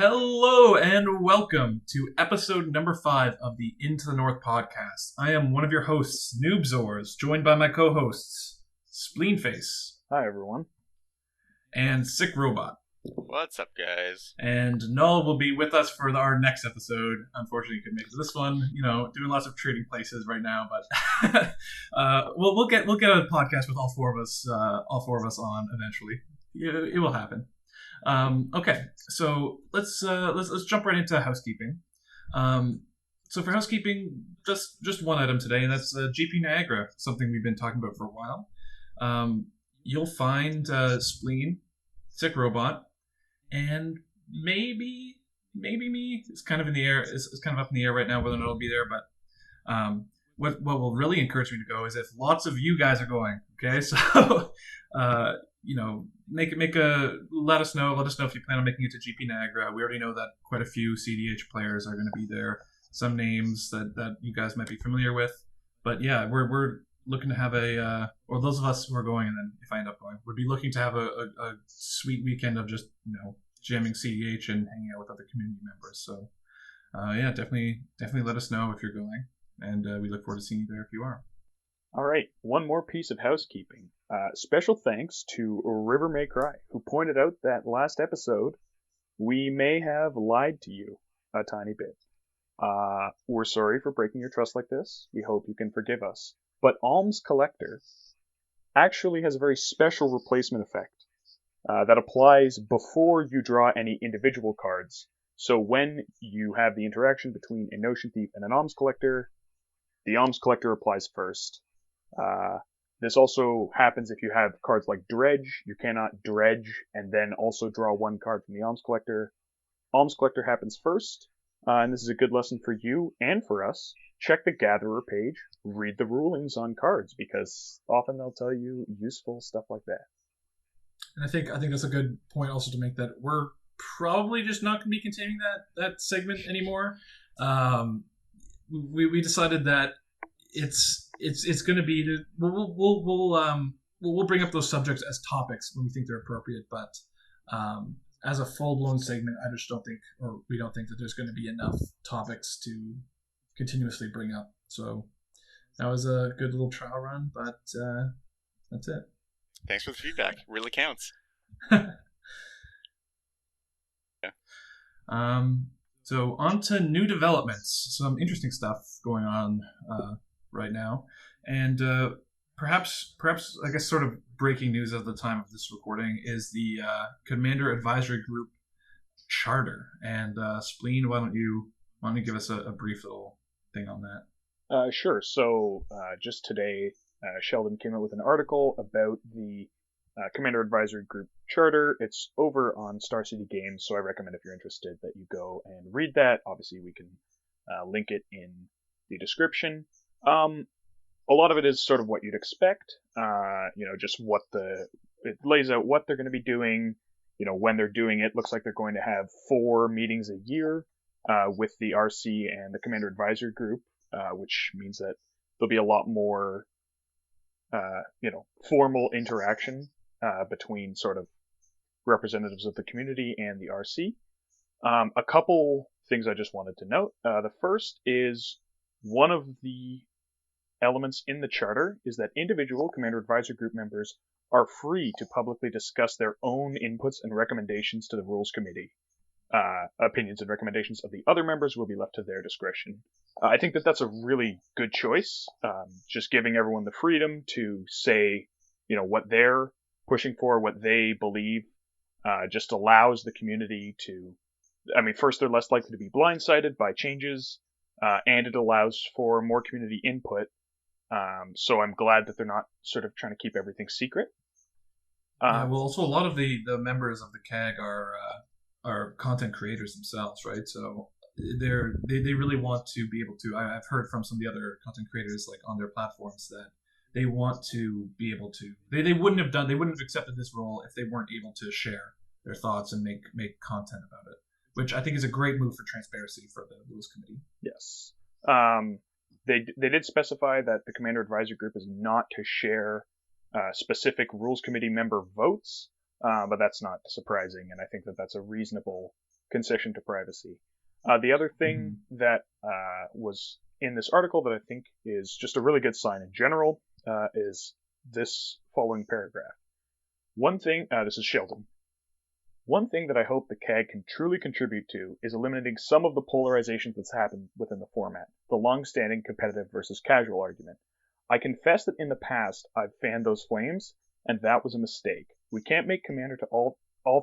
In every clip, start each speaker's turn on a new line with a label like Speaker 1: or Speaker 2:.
Speaker 1: Hello and welcome to episode number 5 of the Into the North podcast. I am one of your hosts, Noobzors, joined by my co-hosts, Spleenface.
Speaker 2: Hi, everyone.
Speaker 1: And Sick Robot.
Speaker 3: What's up, guys?
Speaker 1: And Null will be with us for our next episode. Unfortunately, he couldn't make it to this one. Doing lots of trading places right now, but we'll get a podcast with all four of us on eventually. It will happen. Okay, so let's jump right into housekeeping. So for housekeeping, just one item today, and that's GP Niagara, something we've been talking about for a while. You'll find Spleen, Sick Robot, and maybe me. It's kind of in the air. It's kind of up in the air right now whether or not it'll be there. But what will really encourage me to go is if lots of you guys are going. Okay, so let us know if you plan on making it to GP Niagara. We already know that quite a few cEDH players are going to be there. Some names that you guys might be familiar with, but yeah, we're looking to have or those of us who are going, and then if I end up going, would be looking to have a sweet weekend of just jamming cEDH and hanging out with other community members. So yeah, definitely let us know if you're going, and we look forward to seeing you there if you are.
Speaker 2: All right, one more piece of housekeeping. Special thanks to River May Cry, who pointed out that last episode we may have lied to you a tiny bit. We're sorry for breaking your trust like this. We hope you can forgive us. But Alms Collector actually has a very special replacement effect that applies before you draw any individual cards. So when you have the interaction between a Notion Thief and an Alms Collector, the Alms Collector applies first. This also happens if you have cards like Dredge. You cannot Dredge and then also draw one card from the Alms Collector. Alms Collector happens first, and this is a good lesson for you and for us. Check the Gatherer page, read the rulings on cards, because often they'll tell you useful stuff like that.
Speaker 1: And I think that's a good point also to make, that we're probably just not going to be continuing that segment anymore. We decided that it's going to be we'll bring up those subjects as topics when we think they're appropriate, but as a full-blown segment, I just don't think, or we don't think that there's going to be enough topics to continuously bring up. So that was a good little trial run, but that's it.
Speaker 3: Thanks for the feedback. It really counts.
Speaker 1: Yeah. So on to new developments. Some interesting stuff going on right now, and perhaps I guess sort of breaking news at the time of this recording is the Commander Advisory Group charter. And Spleen, why don't you give us a brief little thing on that?
Speaker 2: Sure. So just today, Sheldon came out with an article about the Commander Advisory Group charter. It's over on Star City Games, so I recommend if you're interested that you go and read that. Obviously, we can link it in the description. A lot of it is sort of what you'd expect. Just it lays out what they're going to be doing. When they're doing it, looks like they're going to have 4 meetings a year with the RC and the Commander Advisory Group, which means that there'll be a lot more, formal interaction between sort of representatives of the community and the RC. A couple things I just wanted to note. The first is one of the elements in the charter is that individual Commander Advisory Group members are free to publicly discuss their own inputs and recommendations to the Rules Committee. Opinions and recommendations of the other members will be left to their discretion. I think that that's a really good choice, just giving everyone the freedom to say, what they're pushing for, what they believe, just allows the community to, first, they're less likely to be blindsided by changes, and it allows for more community input. So I'm glad that they're not sort of trying to keep everything secret.
Speaker 1: Well, also a lot of the members of the CAG are content creators themselves, right? So they really want to be able to. I've heard from some of the other content creators, like on their platforms, that they want to be able to. They wouldn't have accepted this role if they weren't able to share their thoughts and make content about it, which I think is a great move for transparency for the Rules Committee.
Speaker 2: Yes. They did specify that the Commander Advisory Group is not to share specific Rules Committee member votes, but that's not surprising, and I think that that's a reasonable concession to privacy. The other thing that was in this article that I think is just a really good sign in general is this following paragraph. One thing, this is Sheldon. One thing that I hope the CAG can truly contribute to is eliminating some of the polarizations that's happened within the format, the long-standing competitive versus casual argument. I confess that in the past I've fanned those flames, and that was a mistake. We can't make Commander to all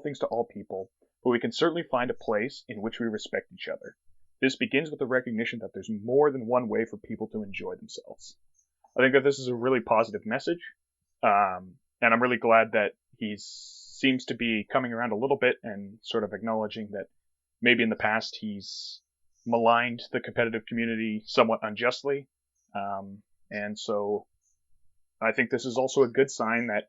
Speaker 2: things to all people, but we can certainly find a place in which we respect each other. This begins with the recognition that there's more than one way for people to enjoy themselves. I think that this is a really positive message, and I'm really glad that he seems to be coming around a little bit and sort of acknowledging that maybe in the past he's maligned the competitive community somewhat unjustly, and so I think this is also a good sign that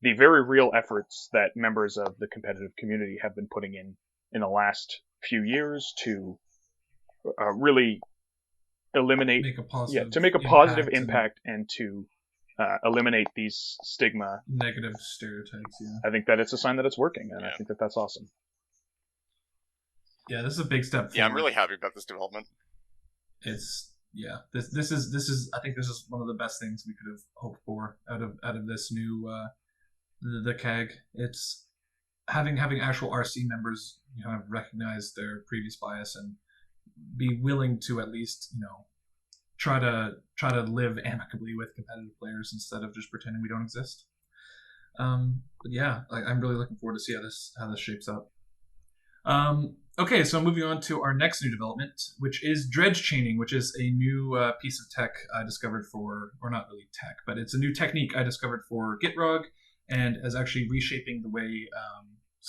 Speaker 2: the very real efforts that members of the competitive community have been putting in the last few years to really eliminate,
Speaker 1: make a positive
Speaker 2: to make a positive impact and to eliminate these stigma,
Speaker 1: negative stereotypes. Yeah,
Speaker 2: I think that it's a sign that it's working, and I think that that's awesome.
Speaker 1: Yeah, this is a big step forward.
Speaker 3: Yeah, I'm really happy about this development.
Speaker 1: This is I think this is one of the best things we could have hoped for out of this new the CAG. It's having actual RC members, kind of recognize their previous bias and be willing to at least, try to live amicably with competitive players instead of just pretending we don't exist. But yeah, I'm really looking forward to see how this shapes up. Okay, so moving on to our next new development, which is dredge chaining, which is a new piece of tech I discovered or not really tech, but it's a new technique I discovered for Gitrog, and is actually reshaping the way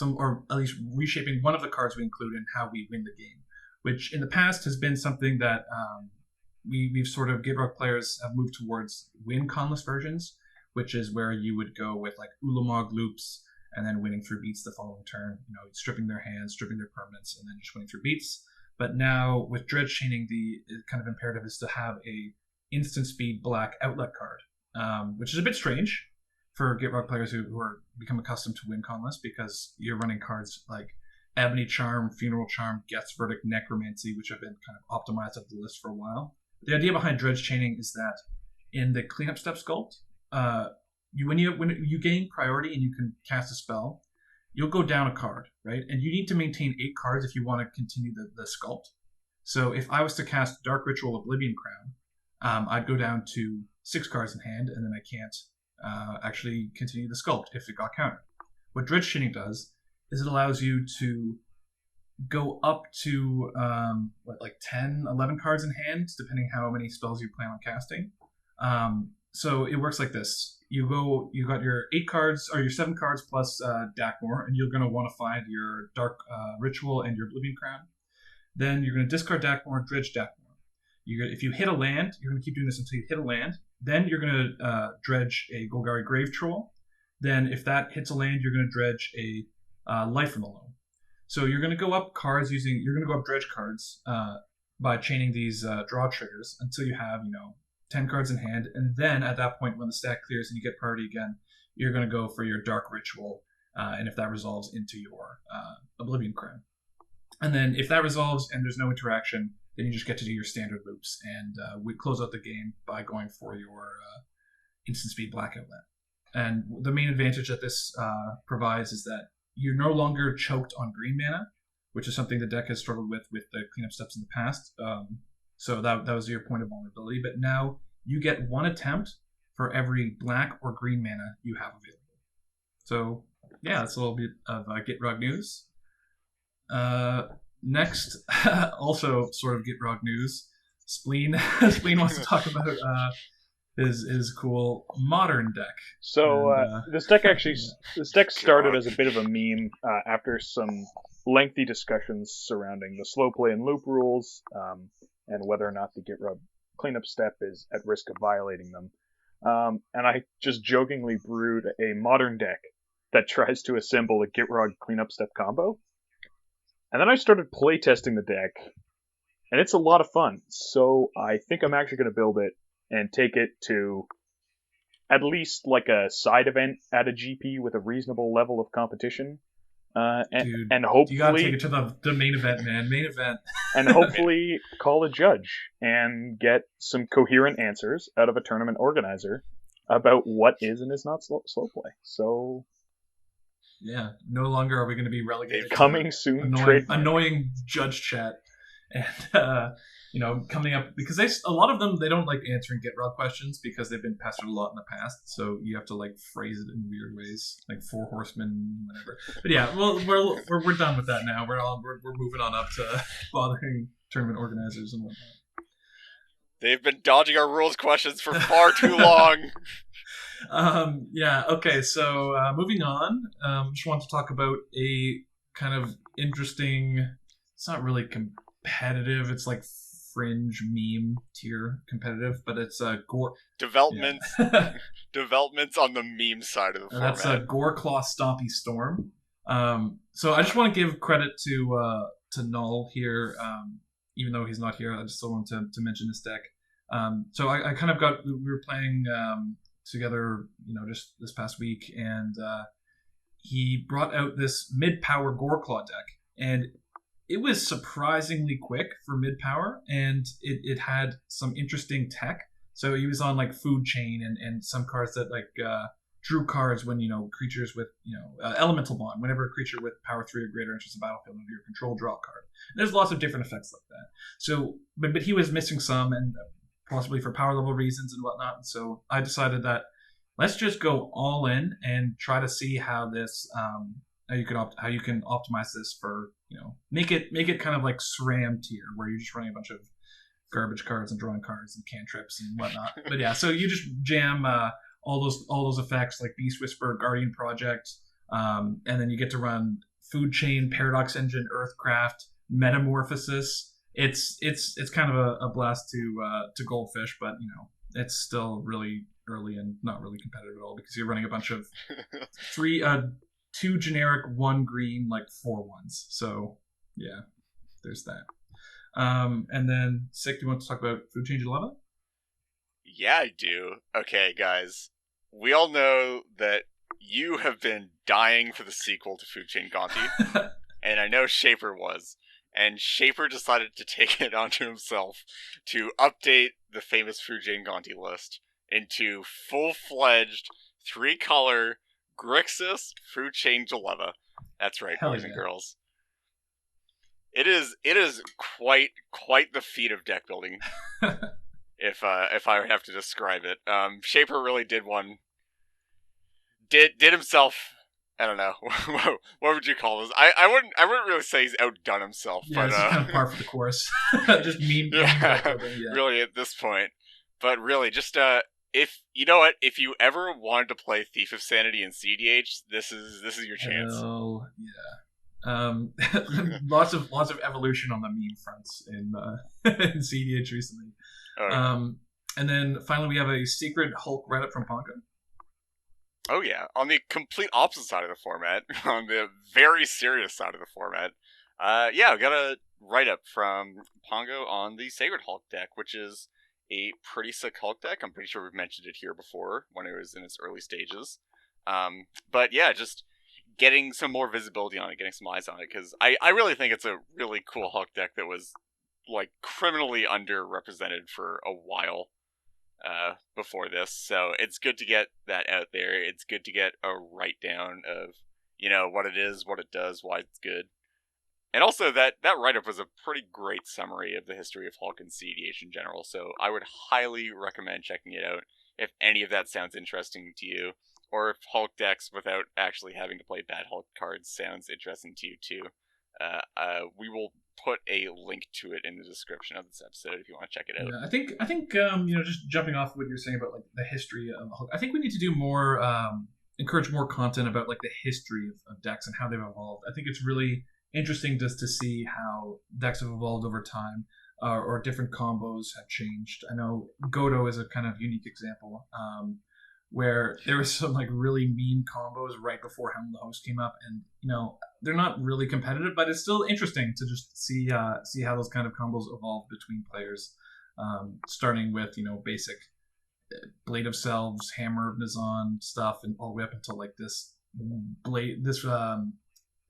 Speaker 1: or at least reshaping one of the cards we include in how we win the game, which in the past has been something that we've sort of, Gitrog players have moved towards win conless versions, which is where you would go with like Ulamog loops and then winning through beats the following turn, stripping their hands, stripping their permanents, and then just winning through beats. But now with dredge chaining, the kind of imperative is to have a instant speed black outlet card, which is a bit strange for Gitrog players who are become accustomed to win conless, because you're running cards like Ebony Charm, Funeral Charm, Geth's Verdict, Necromancy, which have been kind of optimized up the list for a while. The idea behind dredge chaining is that in the cleanup step sculpt, when you gain priority and you can cast a spell, you'll go down a card, right? And you need to maintain 8 cards if you want to continue the sculpt. So if I was to cast Dark Ritual Oblivion Crown, I'd go down to 6 cards in hand, and then I can't actually continue the sculpt if it got countered. What dredge chaining does is it allows you to go up to 10, 11 cards in hand, depending how many spells you plan on casting. So it works like this. You got your 8 cards, or your 7 cards plus Dakmor, and you're going to want to find your Dark Ritual and your Oblivion Crown. Then you're going to discard Dakmor, dredge Dakmor. If you hit a land, you're going to keep doing this until you hit a land. Then you're going to dredge a Golgari Grave Troll. Then if that hits a land, you're going to dredge a Life from the Loam. So you're going to go up cards you're going to go up dredge cards by chaining these draw triggers until you have, 10 cards in hand, and then at that point when the stack clears and you get priority again, you're going to go for your Dark Ritual, and if that resolves, into your Oblivion Crown. And then if that resolves and there's no interaction, then you just get to do your standard loops, and we close out the game by going for your instant speed black outlet. And the main advantage that this provides is that you're no longer choked on green mana, which is something the deck has struggled with the cleanup steps in the past. So that was your point of vulnerability. But now you get 1 attempt for every black or green mana you have available. So yeah, that's a little bit of Gitrog news. Next, also sort of Gitrog news, Spleen. Spleen wants to talk about his cool modern deck.
Speaker 2: So this deck started as a bit of a meme after some lengthy discussions surrounding the slow play and loop rules, and whether or not the Gitrog cleanup step is at risk of violating them. And I just jokingly brewed a modern deck that tries to assemble a Gitrog cleanup step combo. And then I started playtesting the deck, and it's a lot of fun. So I think I'm actually going to build it and take it to at least like a side event at a GP with a reasonable level of competition.
Speaker 1: Dude,
Speaker 2: and
Speaker 1: you gotta take
Speaker 2: hopefully
Speaker 1: it to the main event, man. Main event.
Speaker 2: and hopefully call a judge and get some coherent answers out of a tournament organizer about what is and is not slow play. So
Speaker 1: Yeah, no longer are we going to be relegated
Speaker 2: coming
Speaker 1: to
Speaker 2: soon, trademark.
Speaker 1: annoying judge chat, and coming up because a lot of them they don't like answering get raw questions because they've been pestered a lot in the past. So you have to like phrase it in weird ways, like Four Horsemen, whatever. But yeah, well, we're done with that now. We're moving on up to bothering tournament organizers and whatnot.
Speaker 3: They've been dodging our rules questions for far too long.
Speaker 1: Yeah, okay, so moving on, just want to talk about a kind of interesting, it's not really competitive, it's like fringe meme tier competitive, but it's
Speaker 3: developments
Speaker 1: yeah.
Speaker 3: developments on the meme side of the format.
Speaker 1: That's a Goreclaw Stompy Storm. So I just want to give credit to Null here, even though he's not here. I just still want to mention this deck. So I kind of we were playing together, just this past week, and he brought out this mid-power Goreclaw deck, and it was surprisingly quick for mid-power, and it had some interesting tech. So he was on like Food Chain and some cards that like drew cards when creatures with Elemental Bond. Whenever a creature with power 3 or greater enters the battlefield under your control, draw a card. And there's lots of different effects like that. So, but he was missing some, and possibly for power level reasons and whatnot. And so I decided that let's just go all in and try to see how this how you can optimize this for make it kind of like SRAM tier where you're just running a bunch of garbage cards and drawing cards and cantrips and whatnot. But yeah, so you just jam all those effects like Beast Whisper, Guardian Project, and then you get to run Food Chain, Paradox Engine, Earthcraft, Metamorphosis. It's kind of a blast to Goldfish, but it's still really early and not really competitive at all because you're running a bunch of 2 generic, 1 green, like 4 ones. So yeah, there's that. And then Sick, do you want to talk about Food Chain Jeleva?
Speaker 3: Yeah, I do. Okay, guys, we all know that you have been dying for the sequel to Food Chain Gonti, and I know Shaper was. And Shaper decided to take it onto himself to update the famous Food Chain Gonti list into full-fledged 3-color Grixis Food Chain Jeleva. That's right, boys and girls. It is quite the feat of deck building. if I have to describe it, Shaper really did himself. I don't know. What would you call this? I wouldn't really say he's outdone himself.
Speaker 1: Yeah,
Speaker 3: but
Speaker 1: it's kind of par for the course. Just meme.
Speaker 3: Yeah, really at this point. But really, just if you ever wanted to play Thief of Sanity in cEDH, this is your chance.
Speaker 1: Hell yeah. Lots of evolution on the meme fronts in cEDH recently.
Speaker 3: Oh, yeah.
Speaker 1: And then finally we have a secret Hulk Reddit from Pongo.
Speaker 3: Oh yeah, on the complete opposite side of the format, on the very serious side of the format, we got a write-up from Pongo on the Sacred Hulk deck, which is a pretty sick Hulk deck. I'm pretty sure we've mentioned it here before when it was in its early stages. But yeah, just getting some more visibility on it, getting some eyes on it, because I really think it's a really cool Hulk deck that was like criminally underrepresented for a while. Before this, so it's good to get that out there. It's good to get a write down of what it is, what it does, why it's good, and also that write up was a pretty great summary of the history of Hulk and cEDH in general. So I would highly recommend checking it out if any of that sounds interesting to you, or if Hulk decks without actually having to play bad Hulk cards sounds interesting to you too. We will put a link to it in the description of this episode if you want to check it out.
Speaker 1: Yeah, I think just jumping off what you're saying about like the history of Hulk, I think we need to do more, encourage more content about like the history of decks and how they've evolved. I think it's really interesting just to see how decks have evolved over time, or different combos have changed. I know Godo is a kind of unique example, where there was some like really mean combos right before Helm the Host came up, and they're not really competitive, but it's still interesting to just see how those kind of combos evolve between players, starting with basic Blade of Selves, Hammer of Nizan stuff, and all the way up until like this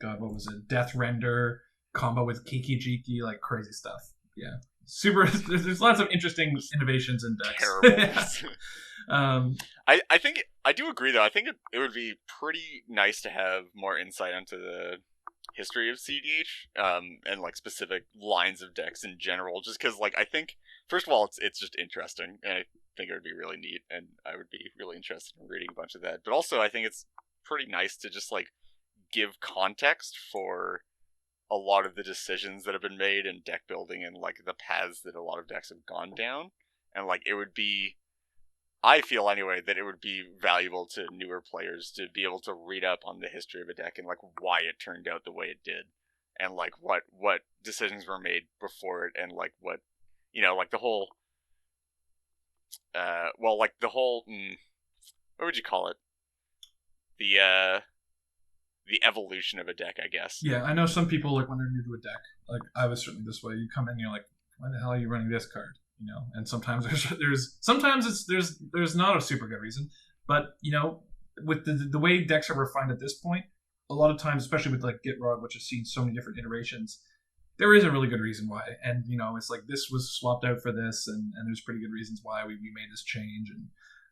Speaker 1: God, what was it? Death Render combo with Kiki Jiki, like crazy stuff. Yeah, super. There's lots of interesting innovations in decks.
Speaker 3: Terrible.
Speaker 1: Yeah.
Speaker 3: I think I do agree though. I think it would be pretty nice to have more insight into the history of cEDH, and like specific lines of decks in general. Just because, like, I think first of all, it's just interesting, and I think it would be really neat, and I would be really interested in reading a bunch of that. But also, I think it's pretty nice to just like give context for a lot of the decisions that have been made in deck building and like the paths that a lot of decks have gone down, and like it would be. I feel anyway that it would be valuable to newer players to be able to read up on the history of a deck and like why it turned out the way it did, and like what decisions were made before it, and like what, you know, like the whole what would you call it, the evolution of a deck, I guess.
Speaker 1: Yeah, I know some people, like when they're new to a deck, like I was certainly this way. You come in and you're like, why the hell are you running this card? You know, and sometimes there's not a super good reason, but you know, with the way decks are refined at this point, a lot of times, especially with like Gitrog, which has seen so many different iterations, there is a really good reason why. And you know, it's like this was swapped out for this, and there's pretty good reasons why we made this change, and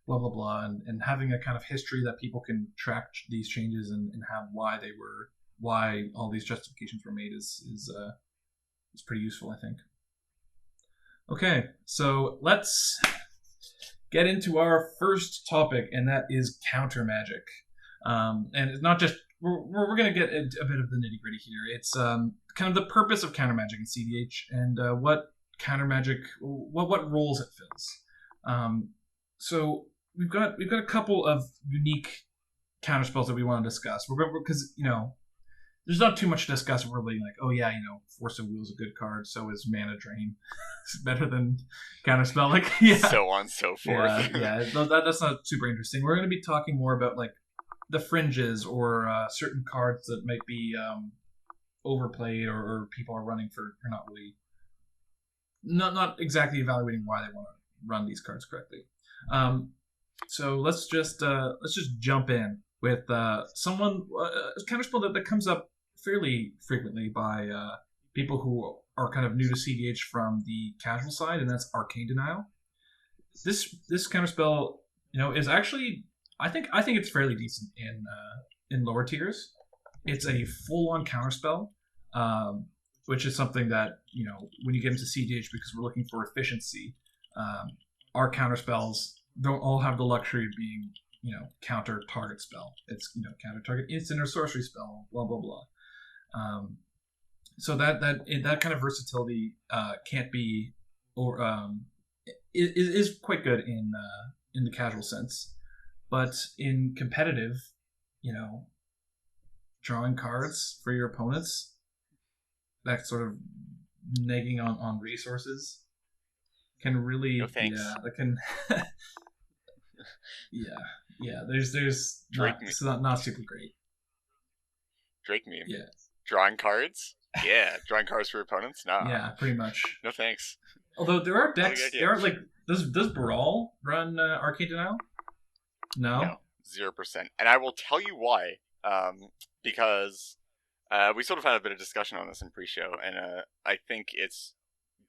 Speaker 1: blah blah blah, and having a kind of history that people can track these changes and have why all these justifications were made is pretty useful, I think. Okay, so let's get into our first topic, and that is counter magic. And it's not just we're going to get a bit of the nitty gritty here. It's kind of the purpose of counter magic in cEDH, and what counter magic, what roles it fills. So we've got a couple of unique counterspells that we want to discuss. Because you know, there's not too much to discuss. We're really like, oh yeah, you know, Force of Will is a good card. So is Mana Drain. It's better than Counterspell. Like, yeah,
Speaker 3: so on, so forth.
Speaker 1: Yeah. That's not super interesting. We're going to be talking more about like the fringes or certain cards that might be overplayed or people are running for not really, not exactly evaluating why they want to run these cards correctly. So let's just jump in with someone a counterspell that comes up fairly frequently by people who are kind of new to cEDH from the casual side, and that's Arcane Denial. This counterspell, you know, is actually I think it's fairly decent in lower tiers. It's a full-on counterspell, which is something that, you know, when you get into cEDH, because we're looking for efficiency, our counterspells don't all have the luxury of being, you know, counter target spell. It's, you know, counter target instant or sorcery spell, blah blah blah. So that kind of versatility can't be, or is quite good in the casual sense, but in competitive, you know, drawing cards for your opponents, that sort of negging on resources can really, that can yeah. There's it's not super great.
Speaker 3: Drake meme.
Speaker 1: Yeah.
Speaker 3: Drawing cards? Yeah. Drawing cards for opponents? No.
Speaker 1: Yeah, pretty much.
Speaker 3: No thanks.
Speaker 1: Although there are decks, there are like, does Baral run Arcane Denial? No?
Speaker 3: 0%. And I will tell you why. Because we sort of had a bit of discussion on this in pre-show, and I think it's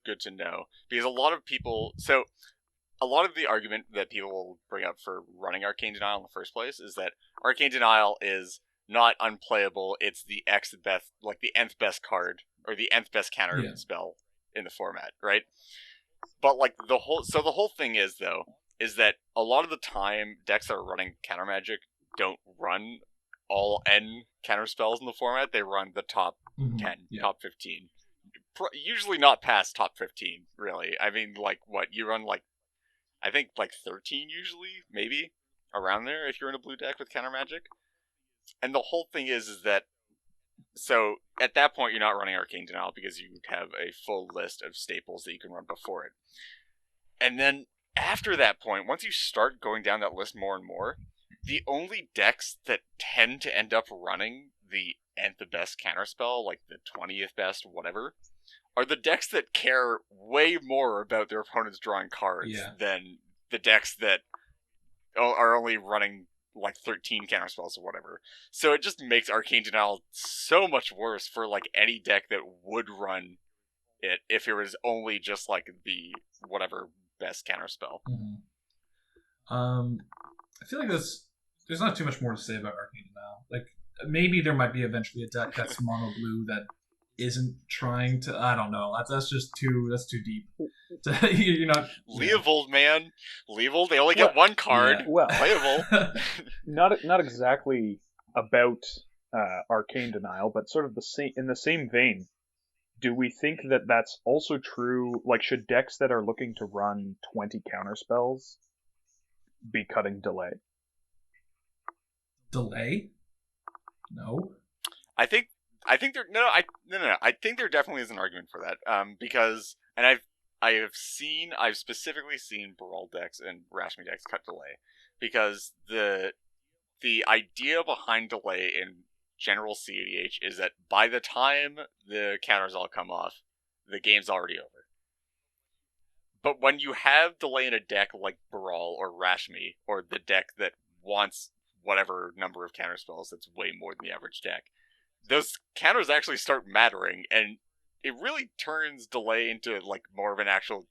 Speaker 3: good to know. Because a lot of people... So, a lot of the argument that people will bring up for running Arcane Denial in the first place is that Arcane Denial is not unplayable, it's the best, like the nth best card, or the nth best counter spell in the format, right? But like the whole thing is, though, is that a lot of the time decks that are running counter magic don't run all N counter spells in the format. They run the top 10, top 15. Usually not past top 15, really. I mean, like, what, you run like, I think like 13 usually, maybe, around there if you're in a blue deck with counter magic. And the whole thing is that, so at that point you're not running Arcane Denial because you have a full list of staples that you can run before it. And then after that point, once you start going down that list more and more, the only decks that tend to end up running the nth best counterspell, like the 20th best, whatever, are the decks that care way more about their opponents drawing cards than the decks that are only running like 13 counterspells or whatever. So it just makes Arcane Denial so much worse for like any deck that would run it if it was only just like the whatever best counterspell.
Speaker 1: I feel like there's not too much more to say about Arcane Denial. Like maybe there might be eventually a deck that's mono blue that isn't trying to. I don't know. That's just too deep. You're not
Speaker 3: Leovold, man. Leovold. They only get one card.
Speaker 2: Yeah. Well,
Speaker 3: Leovold.
Speaker 2: not exactly about Arcane Denial, but sort of in the same vein. Do we think that that's also true? Like, should decks that are looking to run 20 counterspells be cutting delay?
Speaker 1: Delay? No.
Speaker 3: I think there no. I think there definitely is an argument for that. Because I've specifically seen Baral decks and Rashmi decks cut delay because the idea behind delay in general cEDH is that by the time the counters all come off, the game's already over. But when you have delay in a deck like Baral or Rashmi, or the deck that wants whatever number of counterspells that's way more than the average deck, those counters actually start mattering, and it really turns delay into like more of an actual,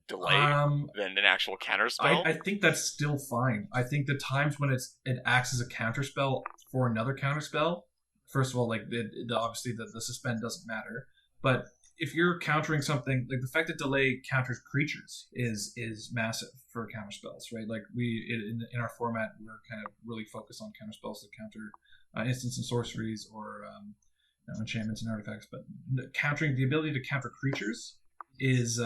Speaker 3: delay than an actual counterspell.
Speaker 1: I think that's still fine. I think the times when it acts as a counterspell for another counterspell, first of all, like obviously the suspend doesn't matter, but if you're countering something, like the fact that delay counters creatures is massive for counterspells, right? Like in our format, we're kind of really focused on counterspells that counter instants and sorceries or enchantments and artifacts. But countering the ability to counter creatures is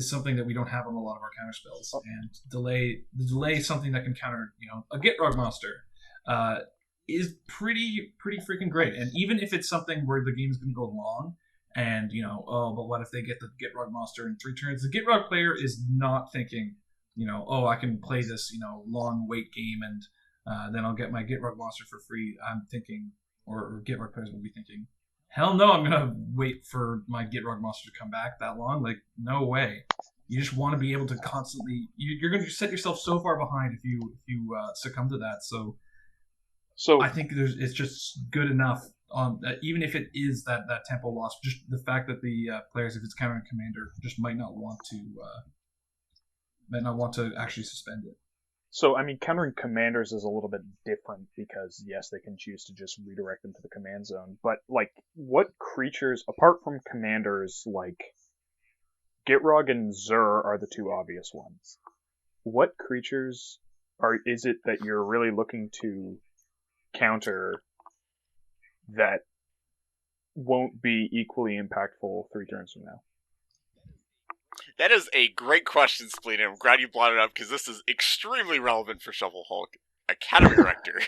Speaker 1: something that we don't have on a lot of our counterspells. And the delay is something that can counter, a Gitrog monster. Is pretty freaking great. And even if it's something where the game's going to go long, and but what if they get the Gitrog monster in 3 turns? The Gitrog player is not thinking, I can play this, long wait game and then I'll get my Gitrog monster for free. I'm thinking, or Gitrog players will be thinking, hell no, I'm gonna wait for my Gitrog monster to come back that long. Like, no way. You just want to be able to constantly. You're going to set yourself so far behind if you succumb to that. So I think it's just good enough. Even if it is that tempo loss, just the fact that the players, if it's countering commander, just might not want to actually suspend it.
Speaker 2: So I mean, countering commanders is a little bit different because yes, they can choose to just redirect them to the command zone. But like, what creatures apart from commanders like Gitrog and Zur are the two obvious ones? What creatures is it that you're really looking to counter that won't be equally impactful 3 turns from now?
Speaker 3: That is a great question, Spleen. I'm glad you brought it up because this is extremely relevant for Shovel Hulk. Academy Rector.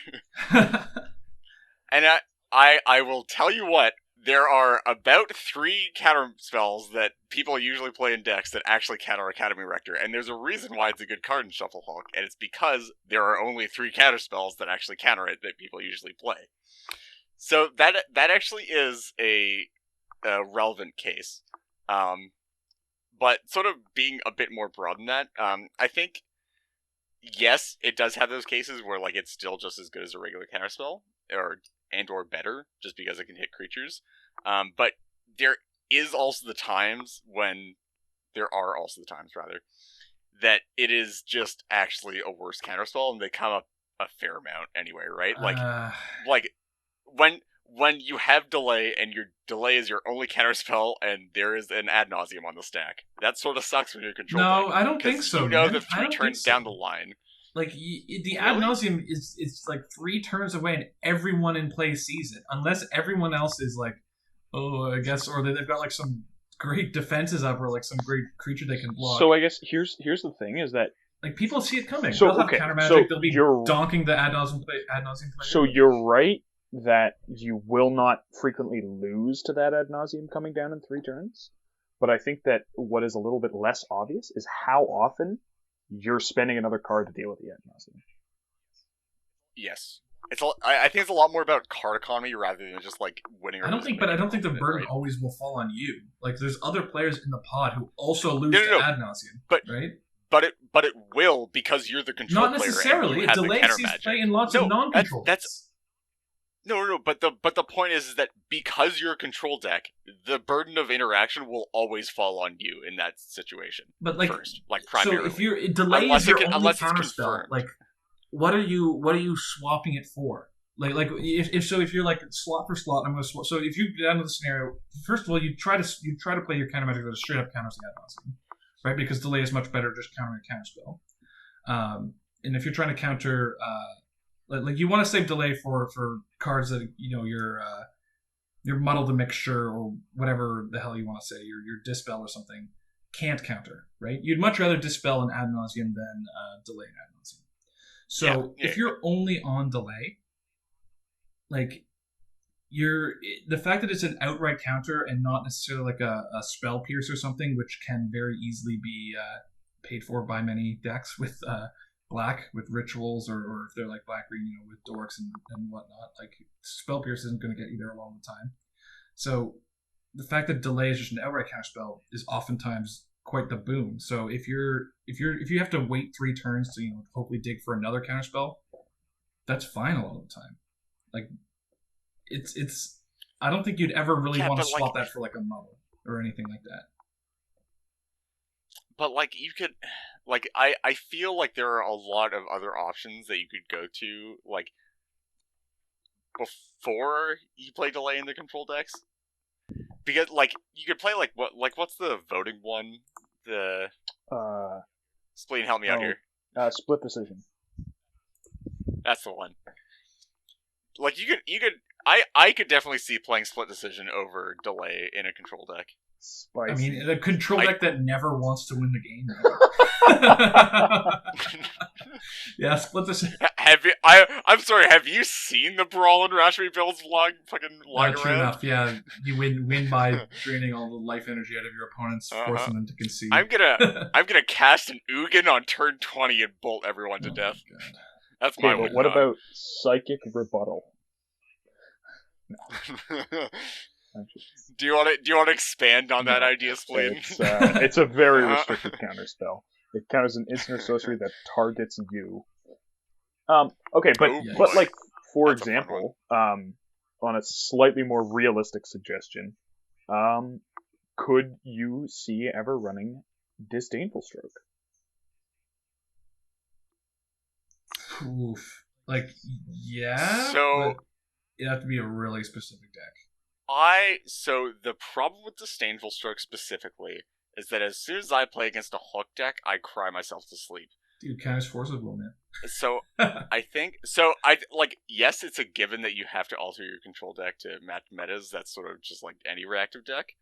Speaker 3: And I will tell you what, there are about 3 counter spells that people usually play in decks that actually counter Academy Rector, and there's a reason why it's a good card in Shuffle Hulk, and it's because there are only 3 counter spells that actually counter it that people usually play. So that actually is a relevant case. But sort of being a bit more broad than that, I think, yes, it does have those cases where like it's still just as good as a regular counterspell, or better, just because it can hit creatures. But there are also the times that it is just actually a worse counterspell, and they come up a fair amount anyway, right? Like when you have delay, and your delay is your only counterspell, and there is an ad nauseum on the stack, that sort of sucks when you're controlling.
Speaker 1: No, I don't think so.
Speaker 3: You know that 3 turns down the line.
Speaker 1: Like, the ad nauseum is like 3 turns away, and everyone in play sees it. Unless everyone else is like, oh, I guess, or they've got like some great defenses up, or like some great creature they can block.
Speaker 2: So I guess here's the thing is that
Speaker 1: like people see it coming.
Speaker 2: So
Speaker 1: they'll have
Speaker 2: okay,
Speaker 1: countermagic.
Speaker 2: so
Speaker 1: they'll be donking the ad nauseum player.
Speaker 2: So you're right that you will not frequently lose to that ad nauseum coming down in 3 turns. But I think that what is a little bit less obvious is how often you're spending another card to deal with the ad nauseum.
Speaker 3: Yes. I think it's a lot more about card economy rather than just like winning.
Speaker 1: I don't think the burden always will fall on you. Like, there's other players in the pod who also lose to ad nauseum.
Speaker 3: But
Speaker 1: right?
Speaker 3: but it will because you're the control
Speaker 1: Not
Speaker 3: player.
Speaker 1: necessarily.
Speaker 3: And
Speaker 1: It
Speaker 3: you have
Speaker 1: delays
Speaker 3: the
Speaker 1: sees
Speaker 3: countermagic.
Speaker 1: play in lots of non-control decks.
Speaker 3: No. But the point is that because you're a control deck, the burden of interaction will always fall on you in that situation.
Speaker 1: But like,
Speaker 3: first, like primarily.
Speaker 1: So if you're delay is your only counterspell, like, what are you swapping it for? Like if you're like slot for slot, I'm going to swap. So if you get down to the scenario, first of all, you try to play your countermagic that straight up counters the ad nauseam, right? Because delay is much better just countering a counterspell. And if you're trying to counter, like you want to save delay for cards that your muddle the mixture or whatever the hell you want to say, your dispel or something can't counter, right? You'd much rather dispel an ad nauseam than delay an ad nauseam. So if you're only on delay, like the fact that it's an outright counter and not necessarily like a spell pierce or something, which can very easily be paid for by many decks with black, with rituals, or if they're like black green, with dorks and whatnot, like spell pierce isn't going to get you there a long time. So the fact that delay is just an outright counterspell is oftentimes quite the boon. So if you have to wait 3 turns to hopefully dig for another counterspell, that's fine a lot of the time. Like it's I don't think you'd ever really want to swap that for like a muddle or anything like that.
Speaker 3: But like you could, like I feel like there are a lot of other options that you could go to, like before you play delay in the control decks, because like you could play what's the voting one? The Spleen, help me out here.
Speaker 2: Split decision.
Speaker 3: That's the one. Like you could I could definitely see playing split decision over delay in a control deck.
Speaker 2: Spicy.
Speaker 1: I mean, the control deck that never wants to win the game. Yeah, split decision.
Speaker 3: I'm sorry. Have you seen the Baral and Rashmi builds log around?
Speaker 1: True enough. Yeah, you win by draining all the life energy out of your opponents, forcing them to concede.
Speaker 3: I'm gonna cast an Ugin on turn 20 and bolt everyone to death. That's my
Speaker 2: win. What about psychic rebuttal? No.
Speaker 3: Do you want to expand on that idea, Spleen?
Speaker 2: It's a very restricted counterspell. It counters an instant or sorcery that targets you. Okay, but like for example, on a slightly more realistic suggestion, could you see ever running Disdainful Stroke?
Speaker 1: Oof. Like, yeah.
Speaker 3: So
Speaker 1: it'd have to be a really specific deck.
Speaker 3: So the problem with Disdainful Stroke specifically is that as soon as I play against a Hulk deck, I cry myself to sleep.
Speaker 1: Dude, Counters forcible, man.
Speaker 3: So yes, it's a given that you have to alter your control deck to match metas. That's sort of just like any reactive deck.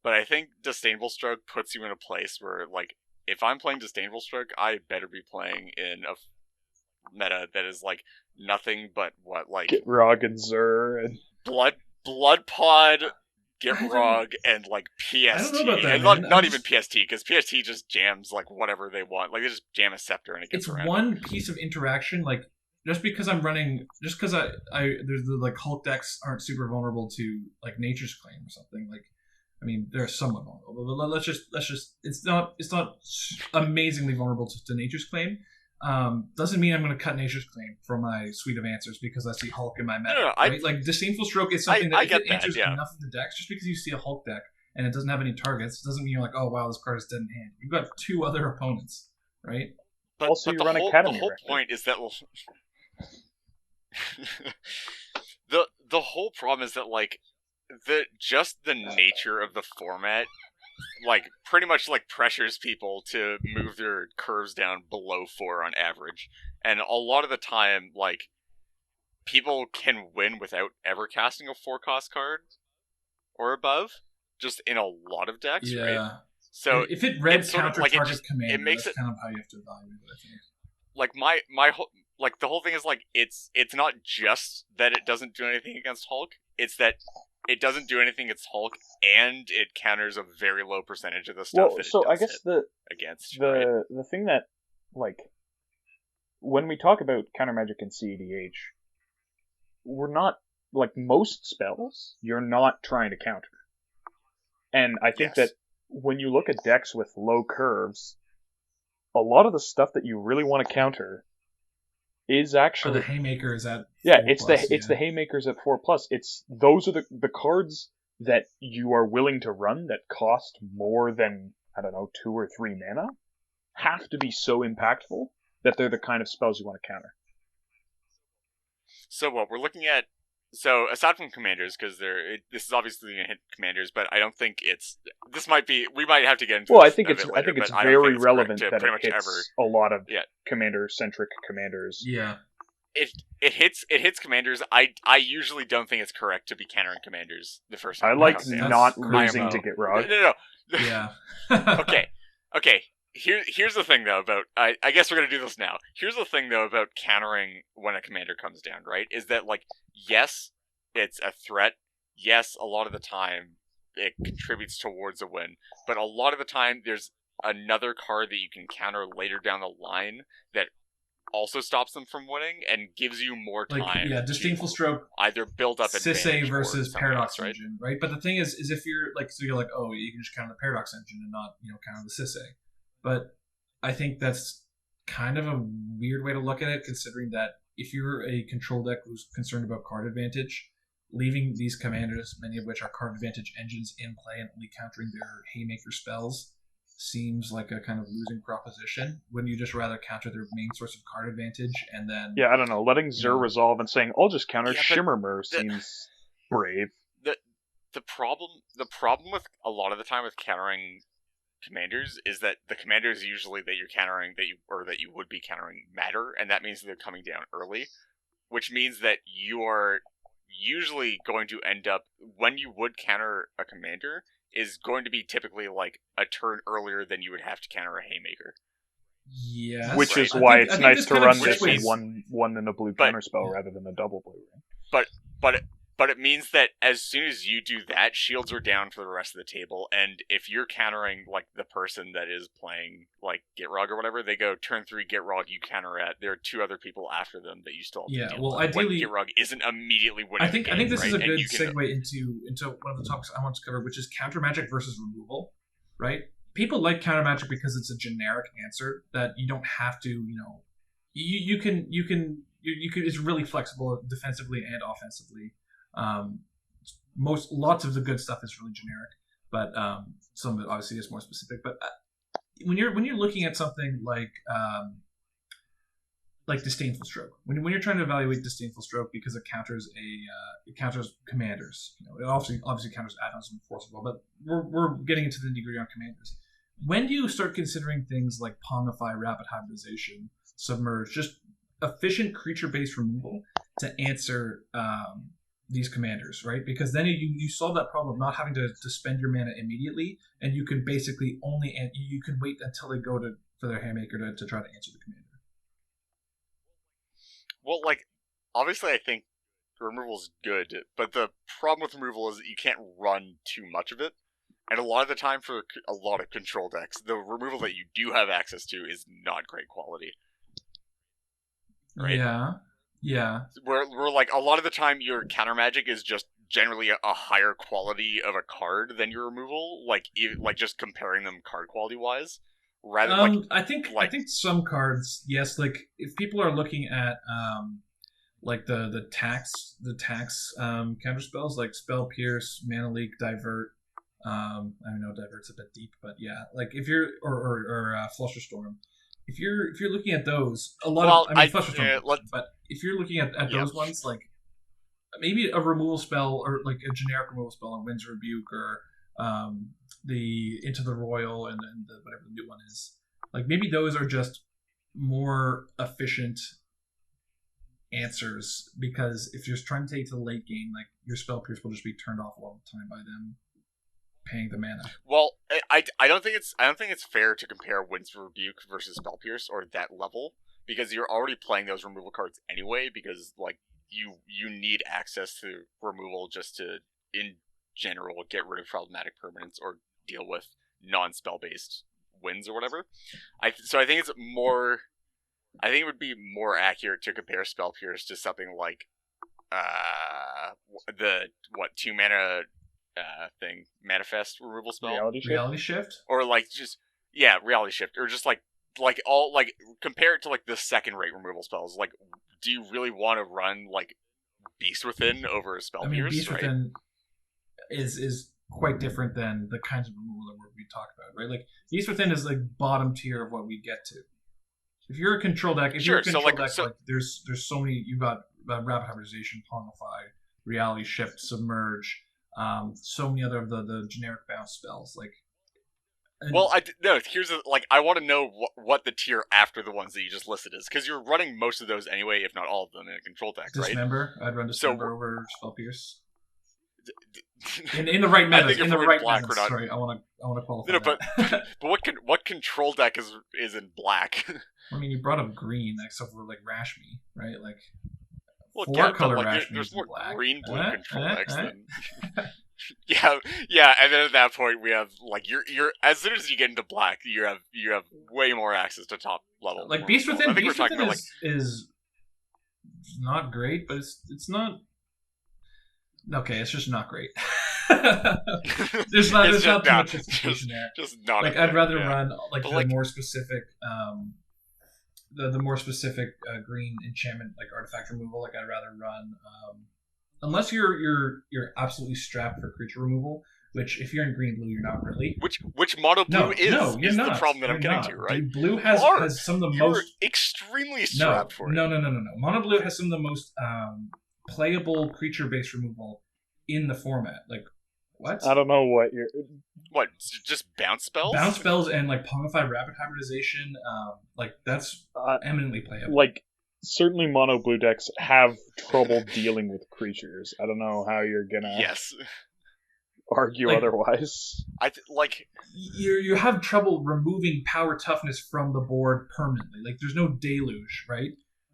Speaker 3: But I think Disdainful Stroke puts you in a place where, like, if I'm playing Disdainful Stroke, I better be playing in a meta that is like nothing but
Speaker 2: Get Rog and Zur and
Speaker 3: Blood Pod, Get Rog, and like PST.
Speaker 1: I don't know about that,
Speaker 3: and not even PST, because PST just jams like whatever they want. Like they just jam a scepter and it gets around.
Speaker 1: It's one piece of interaction. Like just because I'm running, just because I there's the like Hulk decks aren't super vulnerable to like Nature's Claim or something. Like, I mean, they're somewhat vulnerable, but let's just it's not amazingly vulnerable to Nature's Claim. Doesn't mean I'm going to cut Nature's Claim from my suite of answers because I see Hulk in my meta.
Speaker 3: No,
Speaker 1: right? Like Disdainful Stroke is something that if it answers
Speaker 3: yeah.
Speaker 1: enough of the decks, just because you see a Hulk deck and it doesn't have any targets, doesn't mean you're like, oh wow, this card is dead in hand. You've got 2 other opponents, right?
Speaker 3: But
Speaker 2: also, you run
Speaker 3: the
Speaker 2: Academy.
Speaker 3: whole point is that the whole problem is that like the nature of the format, like, pretty much, like, pressures people to move their curves down below 4 on average. And a lot of the time, like, people can win without ever casting a 4-cost card or above, just in a lot of decks, right? So
Speaker 1: if it read counter
Speaker 3: like
Speaker 1: target command,
Speaker 3: it makes
Speaker 1: that's kind of how you have to evaluate it, I think.
Speaker 3: Like, my whole, like, the whole thing is, like, it's not just that it doesn't do anything against Hulk, it's that it doesn't do anything against Hulk, and it counters a very low percentage of the stuff that it does
Speaker 2: I guess the thing that, like, when we talk about countermagic and cEDH, we're not, like, most spells, you're not trying to counter. And I think that when you look at decks with low curves, a lot of the stuff that you really want to counter is actually
Speaker 1: the Haymaker is at
Speaker 2: it's the Haymakers at 4+. Those are the cards that you are willing to run that cost more than, I don't know, 2 or 3 mana, have to be so impactful that they're the kind of spells you want to counter.
Speaker 3: So what we're looking at, so aside from commanders, because this is obviously going to hit commanders, but I don't think we might have to get into.
Speaker 2: Well, I think it's
Speaker 3: later,
Speaker 2: very relevant that
Speaker 3: pretty
Speaker 2: it
Speaker 3: much
Speaker 2: hits a lot of commander-centric commanders.
Speaker 1: Yeah.
Speaker 3: It hits commanders. I usually don't think it's correct to be countering commanders the first time.
Speaker 2: I like not losing to get robbed.
Speaker 3: No.
Speaker 1: Yeah.
Speaker 3: Okay. Here's the thing though about I guess we're gonna do this now. Here's the thing though about countering when a commander comes down, right? Is that like, yes, it's a threat. Yes, a lot of the time it contributes towards a win, but a lot of the time there's another card that you can counter later down the line that also stops them from winning and gives you more time.
Speaker 1: Disdainful Stroke,
Speaker 3: either build up
Speaker 1: cEDH versus Paradox
Speaker 3: right?
Speaker 1: Engine, right? But the thing is if you're like, so you're like, oh, you can just counter the Paradox Engine and not, counter the cEDH. But I think that's kind of a weird way to look at it, considering that if you're a control deck who's concerned about card advantage, leaving these commanders, many of which are card advantage engines, in play and only countering their Haymaker spells seems like a kind of losing proposition. Wouldn't you just rather counter their main source of card advantage and then...
Speaker 2: Yeah, I don't know. Letting Zur resolve and saying, I'll just counter Shimmermer seems brave.
Speaker 3: The problem with a lot of the time with countering commanders is that the commanders usually that you're countering that you would be countering matter, and that means they're coming down early, which means that you are usually going to end up, when you would counter a commander, is going to be typically like a turn earlier than you would have to counter a Haymaker.
Speaker 1: Yes.
Speaker 2: Which is why it's nice to run this one in a blue counterspell rather than a double blue.
Speaker 3: But it means that as soon as you do that, shields are down for the rest of the table, and if you're countering like the person that is playing like Gitrog or whatever, they go turn 3 Gitrog, you counter at. There are 2 other people after them that you still have to deal with.
Speaker 1: Ideally,
Speaker 3: Gitrog isn't immediately winning.
Speaker 1: I think this is a good segue into one of the topics I want to cover, which is counter magic versus removal. Right? People like counter magic because it's a generic answer that you don't have to. You can. It's really flexible defensively and offensively. Lots of the good stuff is really generic, but some of it obviously is more specific. But when you're looking at something like Disdainful Stroke, when you're trying to evaluate Disdainful Stroke because it counters commanders, it obviously counters add-ons and force as well. But we're getting into the nitty-gritty on commanders. When do you start considering things like Pongify, Rapid Hybridization, Submerge, just efficient creature-based removal to answer these commanders, right? Because then you solve that problem of not having to spend your mana immediately, and you can basically you can wait until they go for their Haymaker to try to answer the commander.
Speaker 3: Well, obviously I think removal is good, but the problem with removal is that you can't run too much of it. And a lot of the time for a lot of control decks, the removal that you do have access to is not great quality. Right?
Speaker 1: Yeah.
Speaker 3: Where a lot of the time your counter magic is just generally a higher quality of a card than your removal, just comparing them card quality wise. Rather
Speaker 1: I think some cards, yes, if people are looking at the tax counter spells like Spell Pierce, Mana Leak, Divert. I know Divert's a bit deep, but yeah, if you're or Fluster Storm. If you're looking at those, Fluster Storm, but if you're looking at those ones, maybe a removal spell or a generic removal spell on Wind's Rebuke or the Into the Royal and whatever the new one is, maybe those are just more efficient answers, because if you're trying to take to the late game, your Spell Pierce will just be turned off all the time by them paying the mana.
Speaker 3: Well, I don't think it's fair to compare Wind's Rebuke versus Spell Pierce or that level, because you're already playing those removal cards anyway, because you need access to removal just to, in general, get rid of problematic permanents or deal with non-spell based wins or whatever. So I think it's more. I think it would be more accurate to compare Spell Pierce to something like the 2 mana thing, Manifest removal spell,
Speaker 1: Reality Shift,
Speaker 3: or Reality Shift, or just like all like compare it to like the second rate removal spells. Like, do you really want to run like Beast Within over a Spell
Speaker 1: I mean,
Speaker 3: Pierce?
Speaker 1: Beast
Speaker 3: right?
Speaker 1: Within is quite different than the kinds of removal that we talk about, right? Like Beast Within is like bottom tier of what we get to. If you're a control deck, there's so many. You got Rapid Hybridization, Pongify, Reality Shift, Submerge, so many other of the generic bounce spells. Like,
Speaker 3: well, here's I want to know what the tier after the ones that you just listed is, because you're running most of those anyway, if not all of them, in a control deck, right?
Speaker 1: Dismember. I'd run Dismember over Spell Pierce. In the right metas, in the right metas. Sorry, I want to qualify.
Speaker 3: No, but what control deck is in black?
Speaker 1: I mean, you brought up green, except for like Rashmi, right? Like,
Speaker 3: color Rashmi. There's more green blue control decks than. Yeah, and then at that point we have like you're as soon as you get into black, you have way more access to top level.
Speaker 1: Like Beast Within, is not great, but it's not. Okay, it's just not great. there's not too much justification there.
Speaker 3: Just not.
Speaker 1: Like I'd rather run more specific, the more specific green enchantment like artifact removal. Like I'd rather run, unless you're absolutely strapped for creature removal. Which if you're in green blue, you're not really.
Speaker 3: Which mono blue is the problem that I'm getting to, right?
Speaker 1: Blue has some of the most
Speaker 3: extremely strapped for it.
Speaker 1: No. Mono blue has some of the most playable creature-based removal in the format. Like, what?
Speaker 2: I don't know what you're...
Speaker 3: What, just bounce spells?
Speaker 1: Bounce spells and, like, Pongify Rapid Hybridization, like, that's eminently playable.
Speaker 2: Like, certainly mono blue decks have trouble dealing with creatures. I don't know how you're gonna argue otherwise.
Speaker 1: You have trouble removing power toughness from the board permanently. Like, there's no deluge, right?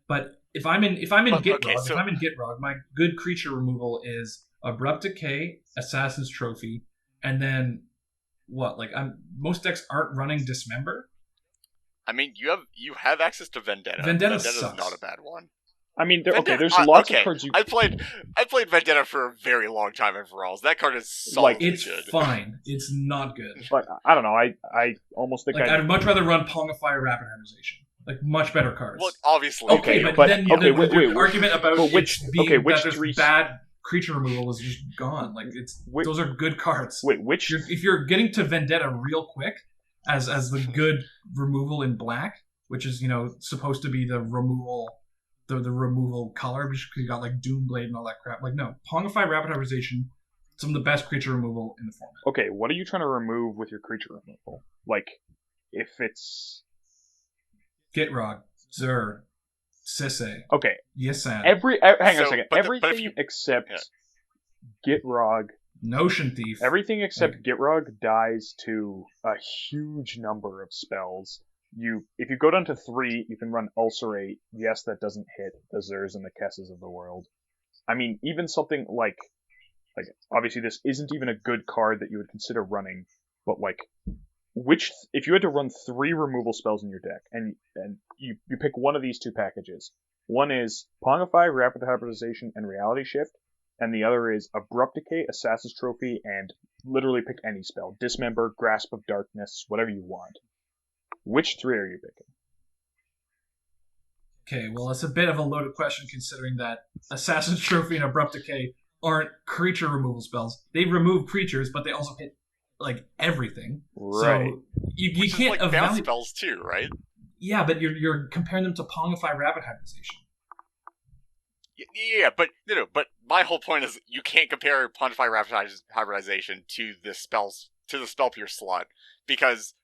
Speaker 1: But if I'm in Gitrog, my good creature removal is Abrupt Decay, Assassin's Trophy, and then what? Like most decks aren't running Dismember.
Speaker 3: I mean, you have access to Vendetta.
Speaker 1: Vendetta
Speaker 3: is
Speaker 1: sucks.
Speaker 3: Not a bad one.
Speaker 2: I mean, there's lots of cards you...
Speaker 3: I played Vendetta for a very long time in Virals. That card is solidly
Speaker 1: good. It's fine. It's not good.
Speaker 2: But I don't know. I almost think
Speaker 1: I'd much rather run Pongify Rapid Hybridization. Like, much better cards.
Speaker 3: Well, obviously.
Speaker 1: The argument about
Speaker 2: three
Speaker 1: bad creature removal is just gone. Like, those are good cards.
Speaker 2: Wait,
Speaker 1: if you're getting to Vendetta real quick as the good removal in black, which is, supposed to be the removal color, because you got like Doomblade and all that crap. Like, no, Pongify Rapid Hybridization, some of the best creature removal in the format.
Speaker 2: Okay, what are you trying to remove with your creature removal? Like, if it's
Speaker 1: Gitrog, Zur, Sisse.
Speaker 2: Okay.
Speaker 1: Yasan.
Speaker 2: Hang on a second. Everything except Gitrog.
Speaker 1: Notion Thief.
Speaker 2: Everything except Gitrog dies to a huge number of spells. If you go down to 3, you can run Ulcerate. Yes, that doesn't hit the Zurs and the Kesses of the world. I mean, even something like obviously this isn't even a good card that you would consider running, but like, if you had to run 3 removal spells in your deck, and you pick one of these 2 packages, one is Pongify, Rapid Hybridization, and Reality Shift, and the other is Abrupt Decay, Assassin's Trophy, and literally pick any spell. Dismember, Grasp of Darkness, whatever you want. Which 3 are you picking?
Speaker 1: Okay, well, it's a bit of a loaded question considering that Assassin's Trophy and Abrupt Decay aren't creature removal spells. They remove creatures, but they also hit like everything.
Speaker 2: Right.
Speaker 1: So you can't
Speaker 3: like bounce spells too, right?
Speaker 1: Yeah, but you're comparing them to Pongify Rapid Hybridization.
Speaker 3: Yeah, but but my whole point is you can't compare Pongify Rapid Hybridization to the Spell Pierce slot, because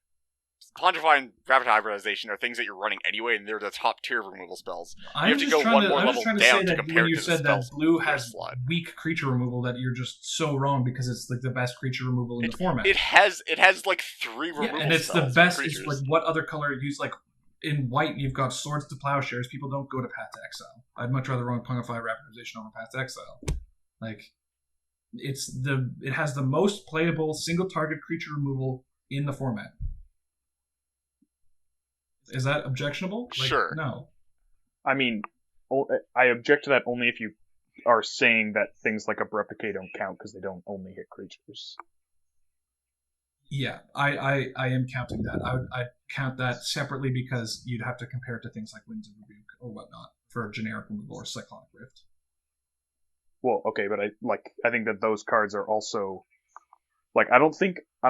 Speaker 3: Pongify and Rapid Hybridization are things that you're running anyway, and they're the top tier removal spells. You have to go one more level down to compare it to the spell. You said that
Speaker 1: blue has weak creature removal, that you're just so wrong because it's like the best creature removal in the format.
Speaker 3: It has like 3 removal spells.
Speaker 1: And it's the best. It's like, what other color use? Like, in white, you've got Swords to Plowshares. People don't go to Path to Exile. I'd much rather run Pongify Rapidization over Path to Exile. Like, it has the most playable single target creature removal in the format. Is that objectionable?
Speaker 3: Sure.
Speaker 1: No.
Speaker 2: I mean, I object to that only if you are saying that things like Abrupt Decay don't count because they don't only hit creatures.
Speaker 1: Yeah, I am counting that. count that separately because you'd have to compare it to things like Winds of Rebuke or whatnot for generic removal or Cyclonic Rift.
Speaker 2: Well, okay, but I think that those cards are also like I don't think
Speaker 1: I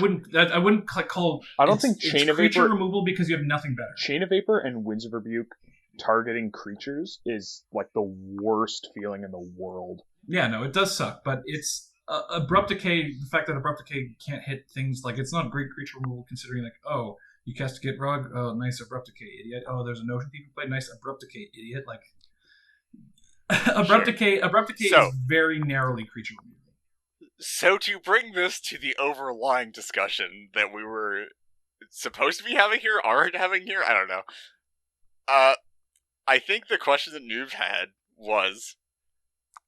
Speaker 1: wouldn't call.
Speaker 2: I don't think Chain of
Speaker 1: creature
Speaker 2: Vapor
Speaker 1: removal because you have nothing better.
Speaker 2: Chain of Vapor and Winds of Rebuke targeting creatures is like the worst feeling in the world.
Speaker 1: Yeah, no, it does suck, but it's Abrupt Decay. The fact that Abrupt Decay can't hit things like it's not great creature removal considering like, oh, you cast a Gitrog, oh, nice Abrupt Decay, idiot. Oh, there's a Notion Thief who played, nice Abrupt Decay, idiot. Like Abrupt Decay is very narrowly creature removal.
Speaker 3: So to bring this to the overlying discussion that we were supposed to be having here, are having here, I don't know. I think the question that Noob had was,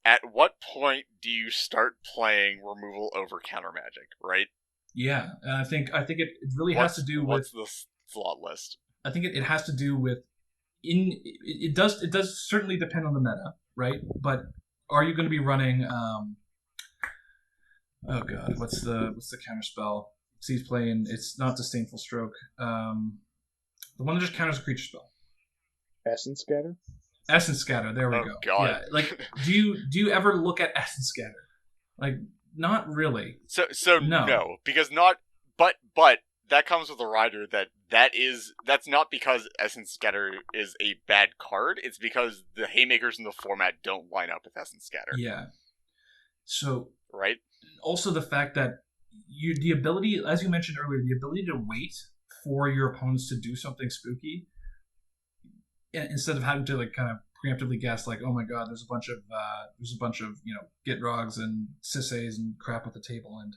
Speaker 3: at what point do you start playing removal over counter magic, right?
Speaker 1: Yeah, I think it really has to do with
Speaker 3: what's the slot list.
Speaker 1: I think it has to do with it does certainly depend on the meta, right? But are you going to be running oh god, what's the counterspell? He's playing. It's not Disdainful Stroke. The one that just counters a creature spell.
Speaker 2: Essence Scatter.
Speaker 1: Essence Scatter. There we go.
Speaker 3: God.
Speaker 1: Yeah. Like, do you ever look at Essence Scatter? Like, not really.
Speaker 3: So no, because not. But that comes with a rider that's not because Essence Scatter is a bad card. It's because the haymakers in the format don't line up with Essence Scatter.
Speaker 1: Yeah. So.
Speaker 3: Right.
Speaker 1: Also, the fact that the ability, as you mentioned earlier, the ability to wait for your opponents to do something spooky, instead of having to like kind of preemptively guess, like, oh my god, there's a bunch of Gitrogs and Sisseys and crap at the table, and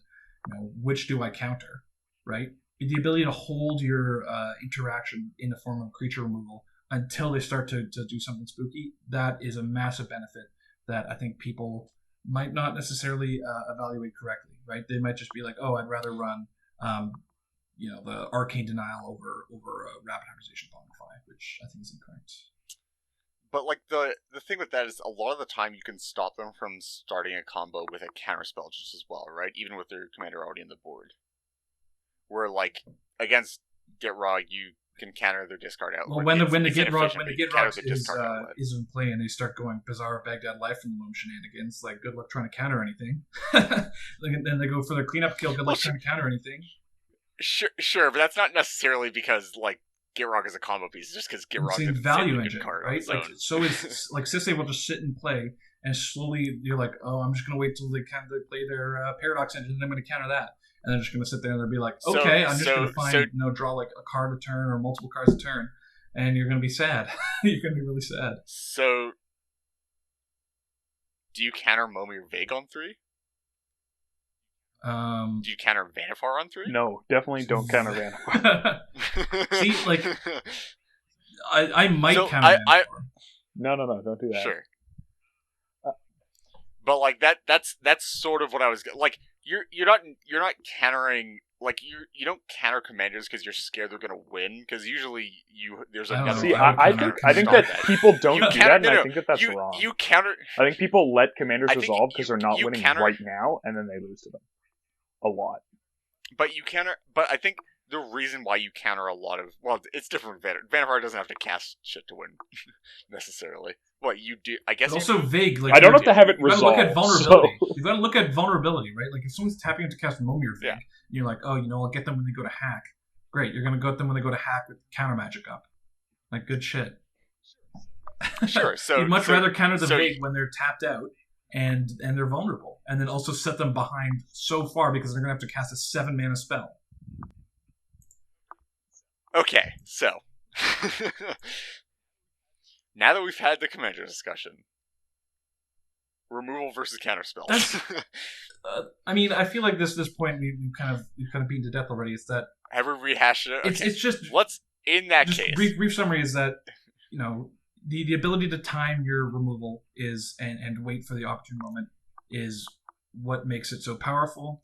Speaker 1: which do I counter, right? The ability to hold your interaction in the form of creature removal until they start to do something spooky, that is a massive benefit that I think people might not necessarily evaluate correctly, right? They might just be like, oh, I'd rather run, the Arcane Denial over Rapid Hybridization Bonify, which I think is incorrect.
Speaker 3: But like the thing with that is a lot of the time you can stop them from starting a combo with a counterspell just as well, right? Even with their commander already on the board. Where like against Gitrog, you can counter their discard outlet.
Speaker 1: Well, when the Gitrog is in play and they start going Bizarre Baghdad Life from the Loam shenanigans, like good luck trying to counter anything. Then they go for their cleanup kill. Good luck trying to counter anything.
Speaker 3: Sure, but that's not necessarily because like Gitrog is a combo piece. It's just because Gitrog is a
Speaker 1: value engine, right? Like so is like Sisay will just sit and play, and slowly you're like, oh, I'm just gonna wait till they kind of play their Paradox engine, and I'm gonna counter that. And they're just going to sit there and they'll be like, okay, I'm just going to draw like a card a turn or multiple cards a turn. And you're going to be sad. You're going to be really sad.
Speaker 3: So, do you counter Momir Vague on 3? Do you counter Vanifar on 3?
Speaker 2: No, definitely don't counter Vanifar.
Speaker 1: See, like, I might counter Vanifar.
Speaker 2: No, don't do that.
Speaker 3: Sure. But like that's sort of what I was like. You're not countering, like you don't counter commanders because you're scared they're gonna win, because usually there's another.
Speaker 2: See, I think that people don't do that, and I think that's wrong.
Speaker 3: You counter.
Speaker 2: I think people let commanders resolve because they're not winning right now, and then they lose to them a lot.
Speaker 3: But you counter. But I think the reason why you counter a lot of, well, it's different with Vanifar doesn't have to cast shit to win necessarily. What you do, I guess.
Speaker 1: It's also vague. Like,
Speaker 2: I don't have to have it resolved.
Speaker 1: You gotta look at vulnerability. So. You gotta look at vulnerability, right? Like if someone's tapping into cast Momir Vague, and you're like, oh, I'll get them when they go to hack. Great, you're gonna get them when they go to hack with counter magic up. Like good shit.
Speaker 3: Sure. So
Speaker 1: you'd much rather counter the vague when they're tapped out and they're vulnerable, and then also set them behind so far because they're gonna have to cast a 7-mana spell.
Speaker 3: Okay, so now that we've had the commander discussion, removal versus counterspells.
Speaker 1: I mean, I feel like this point we've kind of beaten to death already. It's that
Speaker 3: have we rehashed it? Okay.
Speaker 1: It's just
Speaker 3: let's in that case.
Speaker 1: Brief summary is that the ability to time your removal is and wait for the opportune moment is what makes it so powerful.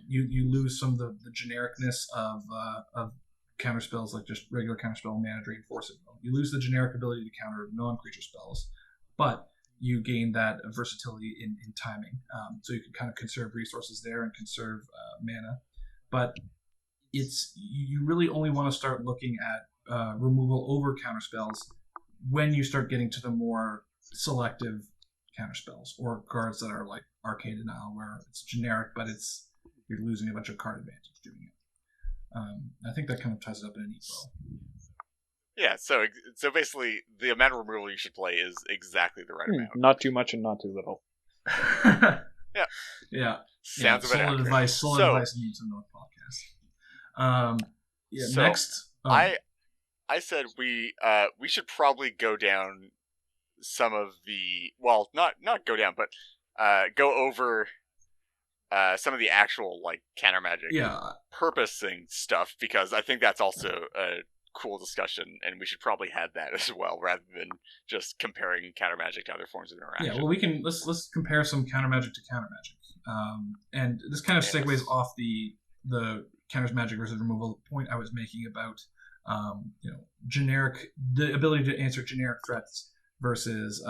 Speaker 1: You lose some of the genericness of counterspells, like just regular counterspell, mana drain, force it. You lose the generic ability to counter non-creature spells, but you gain that versatility in timing. So you can kind of conserve resources there and conserve mana. But you really only want to start looking at removal over counterspells when you start getting to the more selective counterspells or cards that are like Arcane Denial, where it's generic, but you're losing a bunch of card advantage doing it. I think that kind of ties it up in a neat bow.
Speaker 3: Yeah, so basically, the amount of removal you should play is exactly the right amount.
Speaker 2: Not too much and not too little.
Speaker 1: Yeah.
Speaker 3: Sounds a bit accurate.
Speaker 1: Solid advice in the North podcast.
Speaker 3: So
Speaker 1: next.
Speaker 3: I said we should probably go down some of the, well, not go down, but go over some of the actual like counter magic purposing stuff, because I think that's also a cool discussion, and we should probably have that as well, rather than just comparing counter magic to other forms of interaction.
Speaker 1: Yeah, well, let's compare some counter magic to counter magic, and this kind of segues off the counter magic versus removal point I was making about the ability to answer generic threats versus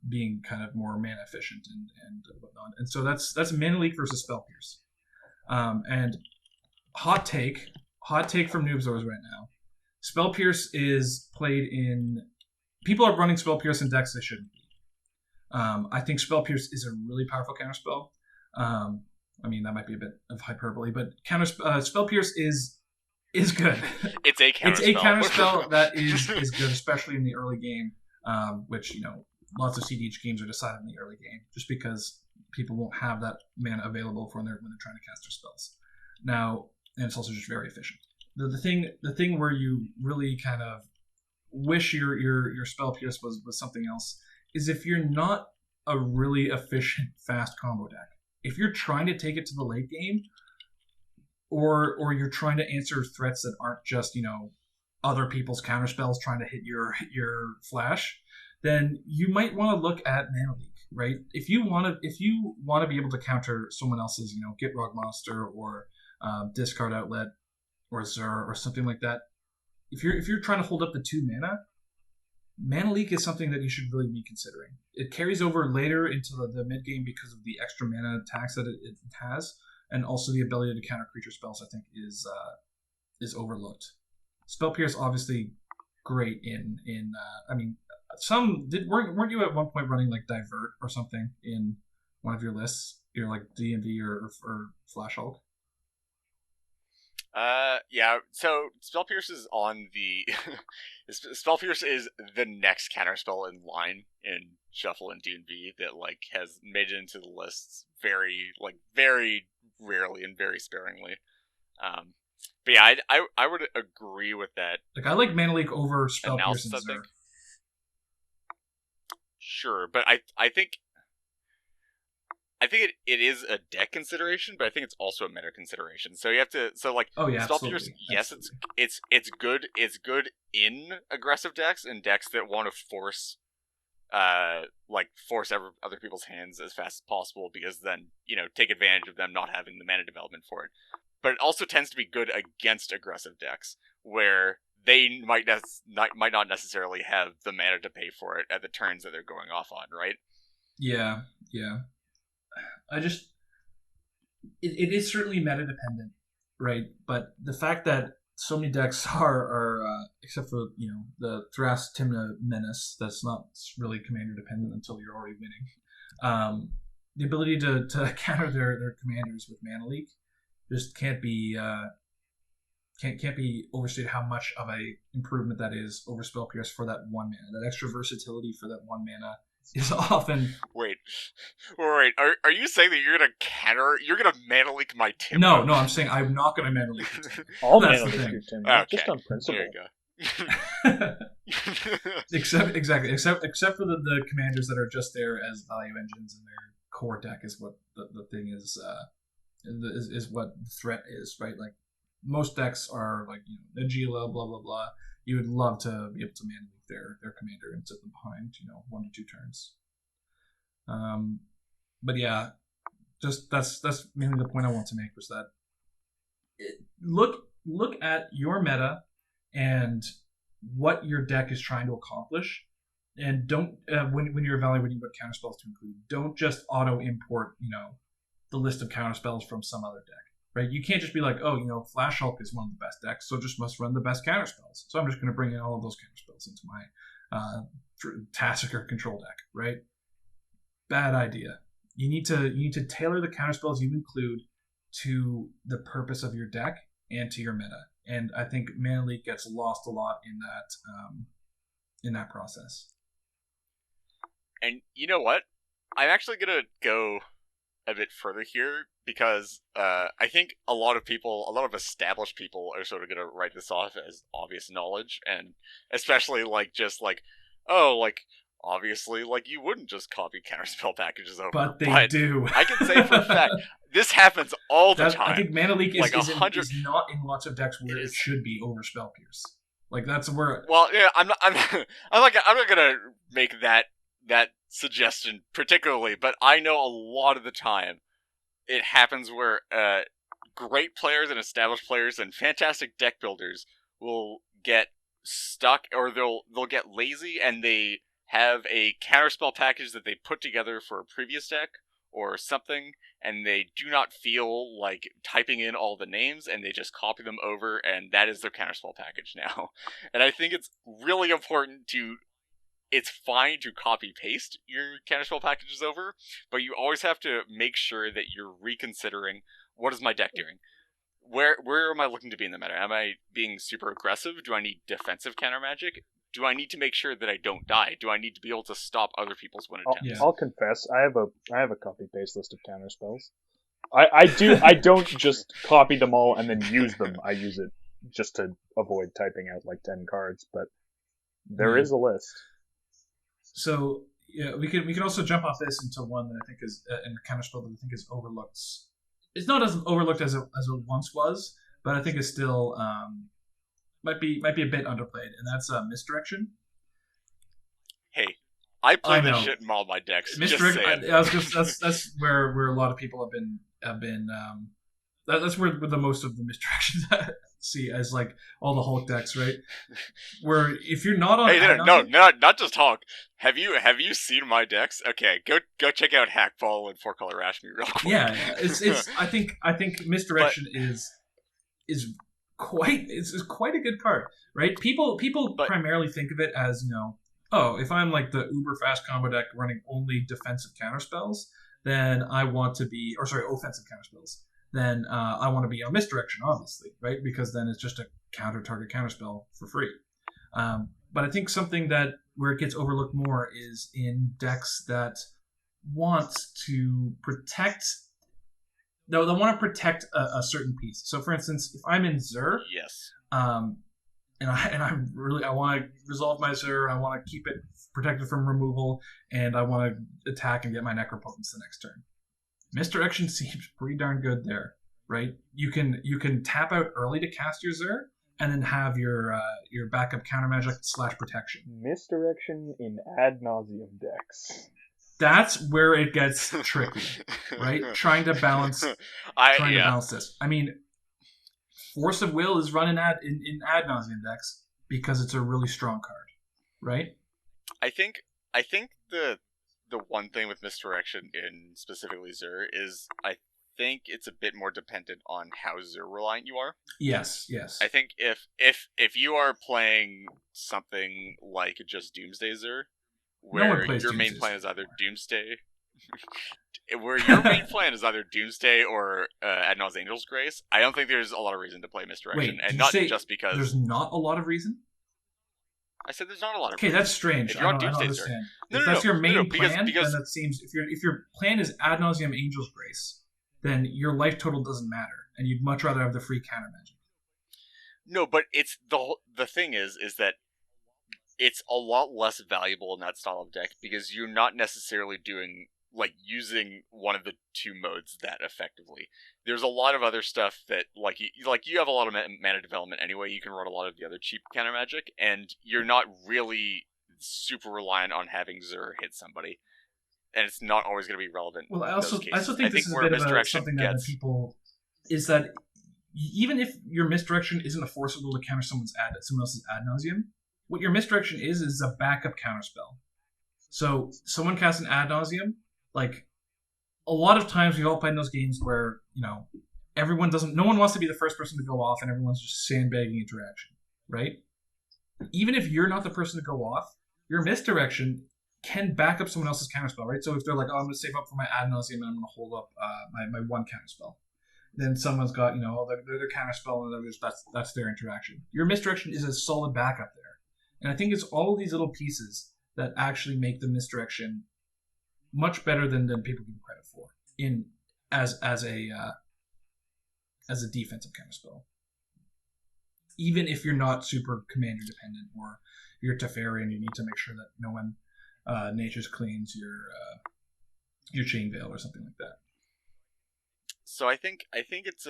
Speaker 1: being kind of more mana efficient and whatnot. And so that's Mana Leak versus Spell Pierce. And hot take from Noobzors right now. Spell Pierce is played in... People are running Spell Pierce in decks they shouldn't be. I think Spell Pierce is a really powerful counterspell. I mean, that might be a bit of hyperbole, but Spell Pierce is good.
Speaker 3: It's a counterspell.
Speaker 1: It's a counterspell that is good, especially in the early game, which, lots of cEDH games are decided in the early game, just because people won't have that mana available when they're trying to cast their spells. Now, and it's also just very efficient. The thing where you really kind of wish your Spell Pierce was something else is if you're not a really efficient fast combo deck. If you're trying to take it to the late game, or you're trying to answer threats that aren't just other people's counterspells trying to hit your flash, then you might want to look at Mana Leak, right? If you want to be able to counter someone else's Gitrog Monster or Discard Outlet or Zur or something like that, if you're trying to hold up the 2 mana, Mana Leak is something that you should really be considering. It carries over later into the mid game because of the extra mana attacks that it has, and also the ability to counter creature spells. I think is overlooked. Spell Pierce obviously great in I mean, weren't you at one point running like Divert or something in one of your lists? You're like DMV or Flash Hulk.
Speaker 3: Yeah. So Spell Pierce is on the Spell Pierce is the next counterspell in line in Shuffle and D&V that has made it into the lists very rarely and very sparingly. But yeah, I would agree with that.
Speaker 1: I like Mana Leak over Spell Pierce and Zur.
Speaker 3: Sure, but I think it is a deck consideration, but I think it's also a meta consideration. So you have to Spell Pierce, yes, it's good. It's good in aggressive decks and decks that want to force other people's hands as fast as possible, because then take advantage of them not having the mana development for it. But it also tends to be good against aggressive decks where they might not necessarily have the mana to pay for it at the turns that they're going off on, right?
Speaker 1: Yeah. It is certainly meta dependent, right? But the fact that so many decks are except for the Thras Timna Menace, that's not really commander dependent until you're already winning. The ability to counter their commanders with Mana Leak just can't be overstated how much of a improvement that is over Spell Pierce for that 1 mana. That extra versatility for that 1 mana is often...
Speaker 3: Wait. Are you saying that you're gonna Mana Leak my Timna?
Speaker 1: No, I'm saying I'm not gonna Mana Leak your Timna.
Speaker 2: All Mana Leak your Timna,
Speaker 3: okay.
Speaker 2: just on principle.
Speaker 3: There you go.
Speaker 1: Except for the commanders that are just there as value engines, and their core deck is what the thing is what the threat is, right? Like most decks are Najila, blah blah blah. You would love to be able to Mana Leak their commander and sit them behind 1 to 2 turns. But yeah, just that's mainly the point I want to make, was that look at your meta and what your deck is trying to accomplish, and don't when you're evaluating what counterspells to include, don't just auto import the list of counterspells from some other deck, right? You can't just be like, oh, Flash Hulk is one of the best decks, so just must run the best counterspells. So I'm just going to bring in all of those counterspells into my Tasigur control deck, right? Bad idea. You need to tailor the counterspells you include to the purpose of your deck and to your meta. And I think Mana Leak gets lost a lot in that process.
Speaker 3: And you know what? I'm actually gonna go a bit further here because I think a lot of established people are sort of gonna write this off as obvious knowledge, and especially obviously, you wouldn't just copy counterspell packages over.
Speaker 1: But they do.
Speaker 3: I can say for a fact, this happens all the time.
Speaker 1: I think Mana Leak is not in lots of decks where it should be over Spell Pierce. That's where.
Speaker 3: Well, yeah, I'm not gonna make that suggestion particularly, but I know a lot of the time it happens where great players and established players and fantastic deck builders will get stuck, or they'll get lazy, and they have a counterspell package that they put together for a previous deck or something, and they do not feel like typing in all the names, and they just copy them over, and that is their counterspell package now. And I think it's really important it's fine to copy paste your counterspell packages over, but you always have to make sure that you're reconsidering, what is my deck doing? Where am I looking to be in the meta? Am I being super aggressive? Do I need defensive counter magic? Do I need to make sure that I don't die? Do I need to be able to stop other people's win attempts?
Speaker 2: I'll confess, I have a copy paste list of counterspells. I don't just copy them all and then use them. I use it just to avoid typing out 10 cards, but there is a list.
Speaker 1: So we can also jump off this into one that I think is a counterspell that I think is overlooked. It's not as overlooked as it once was, but I think it's still might be a bit underplayed, and that's Misdirection.
Speaker 3: Hey, I play this shit in all my decks.
Speaker 1: Misdirection. That's where a lot of people have been. That's where the most of the misdirections I see as all the Hulk decks, right? Where if you're not on,
Speaker 3: not just Hulk. Have you seen my decks? Okay, go check out Hackball and 4-color Rashmi real quick.
Speaker 1: Yeah, it's I think Misdirection is quite a good card, right? People primarily think of it as if I'm the uber fast combo deck running only defensive counterspells, then I want to be, offensive counterspells. Then I want to be on Misdirection, obviously, right? Because then it's just a target counterspell for free. But I think something where it gets overlooked more is in decks that want to protect. No, they want to protect a certain piece. So, for instance, if I'm in Zur,
Speaker 3: yes,
Speaker 1: and I want to resolve my Zur, I want to keep it protected from removal, and I want to attack and get my Necropotence the next turn. Misdirection seems pretty darn good there, right? You can tap out early to cast your Zur, and then have your backup counter magic / protection.
Speaker 2: Misdirection in ad nauseum decks.
Speaker 1: That's where it gets tricky, right? Trying to balance this. I mean, Force of Will is run in ad nauseum decks because it's a really strong card, right?
Speaker 3: I think the one thing with Misdirection in specifically Zur is I think it's a bit more dependent on how Zur reliant you are.
Speaker 1: Yes.
Speaker 3: I think if you are playing something like just Doomsday Zur, where your main plan is either Doomsday, or Ad Nauseam Angel's Grace, I don't think there's a lot of reason to play Misdirection, and not just because
Speaker 1: there's not a lot of reason.
Speaker 3: I said there's not a lot of
Speaker 1: reason. Okay, that's strange.
Speaker 3: If you're on Doomsday
Speaker 1: Zur, if that's your main plan, then that seems if your plan is Ad Nauseam Angel's Grace, then your life total doesn't matter, and you'd much rather have the free counter magic.
Speaker 3: No, but it's the thing is that it's a lot less valuable in that style of deck because you're not necessarily using one of the two modes that effectively. There's a lot of other stuff that you have a lot of mana development anyway. You can run a lot of the other cheap counter magic, and you're not really super reliant on having Zur hit somebody, and it's not always going to be relevant.
Speaker 1: Well, I also think this is a bit of something that people is that even if your Misdirection isn't a forcible to counter someone else's ad nauseum, what your Misdirection is a backup counterspell. So someone casts an ad nauseum. A lot of times we've all played in those games where, no one wants to be the first person to go off, and everyone's just sandbagging interaction, right? Even if you're not the person to go off, your misdirection can back up someone else's counterspell, right? So if they're like, oh, I'm going to save up for my ad nauseam and I'm going to hold up my one counterspell. Then someone's got, their counterspell and that's their interaction. Your misdirection is a solid backup there. And I think it's all of these little pieces that actually make the misdirection much better than people give credit for as a defensive counterspell. Even if you're not super commander dependent, or you're Teferi and you need to make sure that no one Nature's cleans your Chain Veil or something like that.
Speaker 3: So I think there's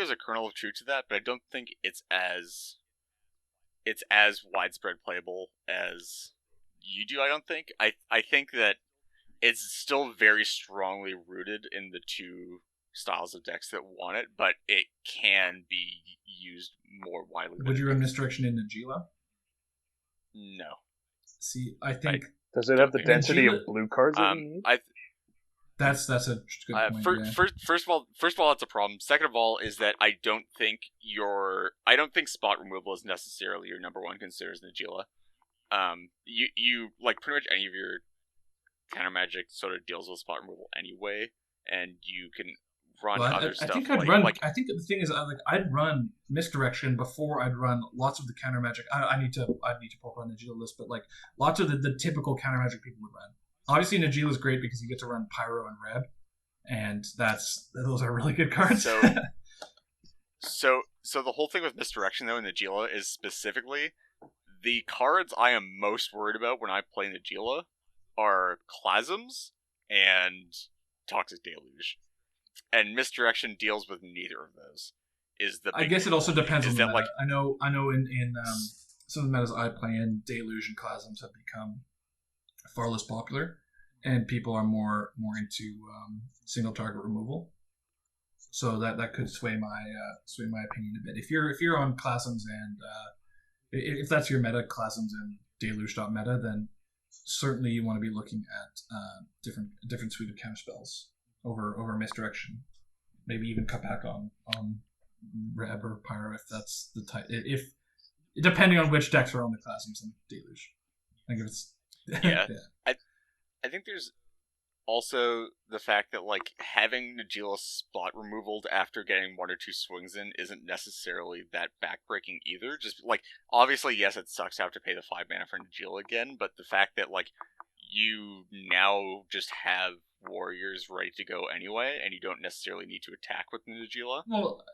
Speaker 3: a kernel of truth to that, but I don't think it's as widespread playable as you do. I don't think. I think that it's still very strongly rooted in the two styles of decks that want it, but it can be used more widely.
Speaker 1: Would you run Misdirection in Najila?
Speaker 3: No.
Speaker 1: See, I think...
Speaker 2: Does it have the density of blue cards that you need?
Speaker 1: That's a good point.
Speaker 3: First of all, that's a problem. Second of all, is that I don't think spot removal is necessarily your number one consider as Najila. You like pretty much any of your counter magic sort of deals with spot removal anyway, and you can run other stuff.
Speaker 1: I think the thing is, I'd run Misdirection before I'd run lots of the counter magic. I need to pull up on the Najila list, but like lots of the typical counter magic people would run. Obviously, Najila is great because you get to run Pyro and Reb, and those are really good cards.
Speaker 3: So the whole thing with Misdirection though in Najila is specifically the cards I am most worried about when I play Najila are Clasms and Toxic Deluge. And Misdirection deals with neither of those. I guess
Speaker 1: it also depends on the meta. I know in some of the metas I play in, Deluge and Clasms have become far less popular, and people are more into single target removal. So that could sway my opinion a bit. If you're on Clasms and if that's your meta, Clasms and Deluge meta, then certainly you want to be looking at different suite of counterspells over Misdirection. Maybe even cut back on Reb or Pyro if that's the type. If depending on which decks are on the Clasms and Deluge. I think it's
Speaker 3: yeah. I think there's also the fact that like having Najila spot removaled after getting one or two swings in isn't necessarily that backbreaking either. Just like obviously, yes, it sucks to have to pay the 5 mana for Najila again, but the fact that like you now just have warriors ready to go anyway, and you don't necessarily need to attack with Najila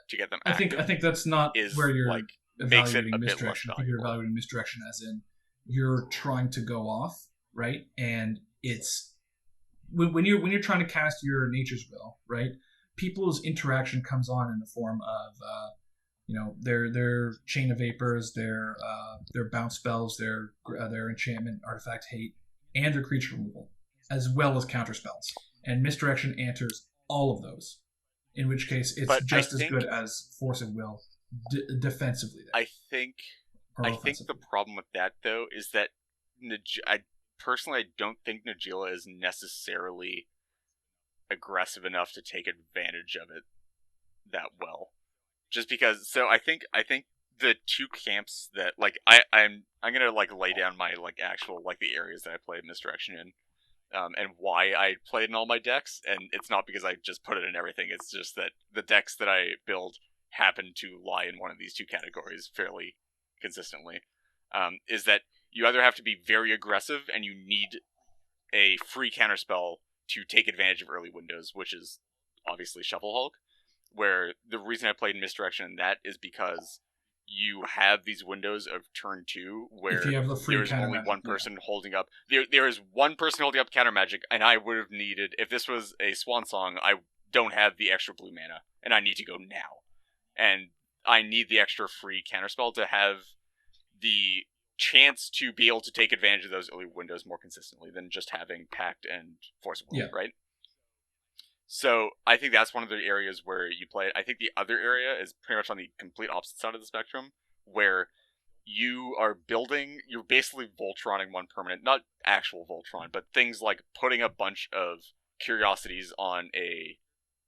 Speaker 3: to get them active.
Speaker 1: I think that's not where you're
Speaker 3: like
Speaker 1: evaluating Misdirection. I think you're evaluating Misdirection as in you're trying to go off, right? And it's when you're trying to cast your Nature's Will, right? People's interaction comes on in the form of their Chain of Vapors, their bounce spells, their enchantment, artifact hate, and their creature removal, as well as counter spells. And Misdirection answers all of those. In which case, it's just as good as Force of Will defensively. There.
Speaker 3: I think the problem with that though is that I don't think Najila is necessarily aggressive enough to take advantage of it that well. Just because, so I think the two camps that like I'm gonna like lay down my like actual like the areas that I played Misdirection in, and why I played in all my decks, and it's not because I just put it in everything. It's just that the decks that I build happen to lie in one of these two categories fairly consistently. Is that you either have to be very aggressive and you need a free counterspell to take advantage of early windows, which is obviously Shuffle Hulk, where the reason I played Misdirection in that is because you have these windows of turn 2 where there's only one person holding up. There is one person holding up counter magic, and I would have needed, if this was a Swan Song, I don't have the extra blue mana, and I need to go now. And I need the extra free counterspell to have the chance to be able to take advantage of those early windows more consistently than just having Pact and Force of Will, right? So I think that's one of the areas where you play it. I think the other area is pretty much on the complete opposite side of the spectrum, where you're basically Voltroning one permanent, not actual Voltron, but things like putting a bunch of curiosities on a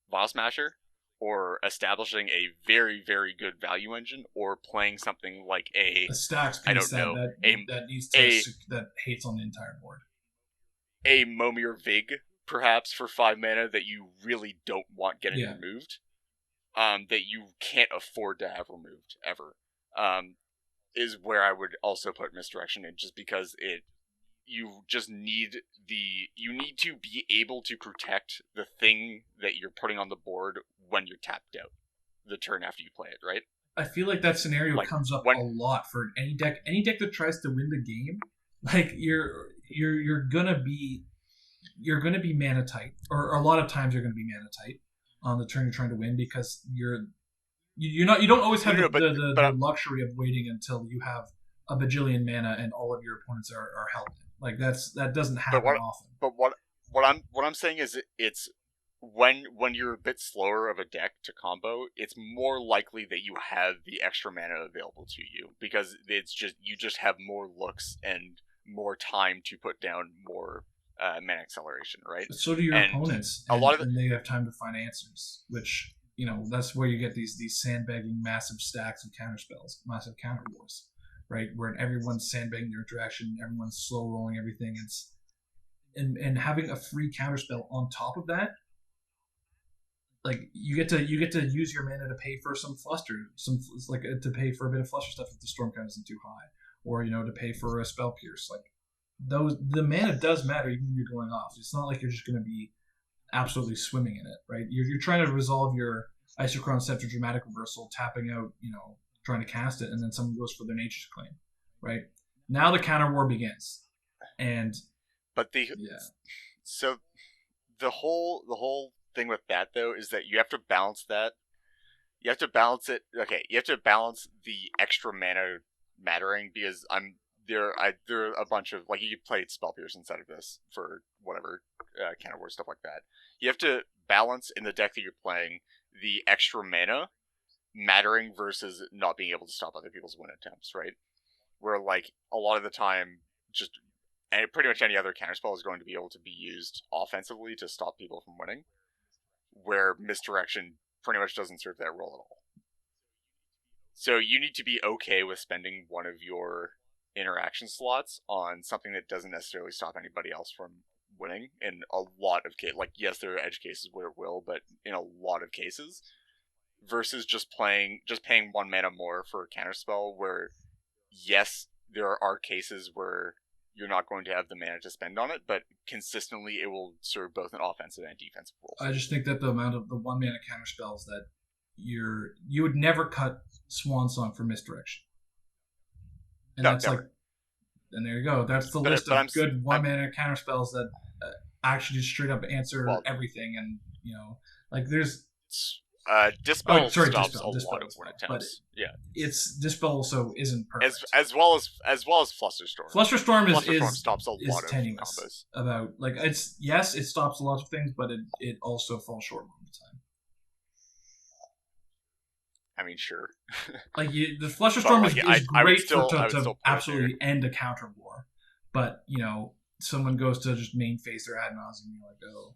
Speaker 3: Vial Smasher, or establishing a very, very good value engine, or playing something like
Speaker 1: A stacks
Speaker 3: I
Speaker 1: piece
Speaker 3: don't know,
Speaker 1: that needs to that hates on the entire board.
Speaker 3: a Momir Vig, perhaps, for 5 mana that you really don't want getting removed, that you can't afford to have removed, ever, is where I would also put Misdirection in, just because you just need you need to be able to protect the thing that you're putting on the board when you're tapped out, the turn after you play it, right?
Speaker 1: I feel like that scenario comes up a lot for any deck that tries to win the game. Like you're gonna be mana tight, or a lot of times you're gonna be mana tight on the turn you're trying to win, because you don't always have the luxury of waiting until you have a bajillion mana and all of your opponents are held in. Like that doesn't happen often.
Speaker 3: But what I'm saying is, it's when you're a bit slower of a deck to combo, it's more likely that you have the extra mana available to you, because you just have more looks and more time to put down more mana acceleration, right?
Speaker 1: But so do your opponents, and they have time to find answers, which, that's where you get these sandbagging massive stacks of counterspells, massive counter wars, right? Where everyone's sandbagging their interaction, everyone's slow rolling everything. And having a free counterspell on top of that, like you get to use your mana to pay for some fluster, to pay for a bit of fluster stuff if the storm count isn't too high, or to pay for a spell pierce. Like the mana does matter even when you're going off. It's not like you're just going to be absolutely swimming in it, right? You're trying to resolve your Isochron Scepter Dramatic Reversal, tapping out, trying to cast it, and then someone goes for their Nature's Claim, right? Now the counter war begins,
Speaker 3: so the whole thing with that, though, is that you have to balance that. You have to balance it. Okay, you have to balance the extra mana mattering, because there are a bunch of, like, you played Spell Pierce instead of this for whatever counter war stuff like that. You have to balance in the deck that you're playing the extra mana mattering versus not being able to stop other people's win attempts, right? Where, like, a lot of the time, pretty much any other counterspell is going to be able to be used offensively to stop people from winning, where Misdirection pretty much doesn't serve that role at all. So you need to be okay with spending one of your interaction slots on something that doesn't necessarily stop anybody else from winning in a lot of cases. Like, yes, there are edge cases where it will, but in a lot of cases, versus just paying 1 mana more for a counterspell, where, yes, there are cases where you're not going to have the mana to spend on it, but consistently it will serve both an offensive and defensive role.
Speaker 1: I just think that the amount of the 1 mana counterspells that you would never cut Swan Song for Misdirection. And that's never. And there you go. That's the list of good 1 mana counterspells that actually just straight up answer everything. And, like there's...
Speaker 3: Dispel stops a lot of win attempts. Yeah,
Speaker 1: Dispel also isn't perfect.
Speaker 3: As well as Flusterstorm.
Speaker 1: Flusterstorm
Speaker 3: stops a lot of combos.
Speaker 1: About, like, it stops a lot of things, but it also falls short all the time.
Speaker 3: I mean, sure.
Speaker 1: Like the Flusterstorm is great to absolutely end a counter war, but someone goes to just main phase their ad nauseam, and you're like, oh,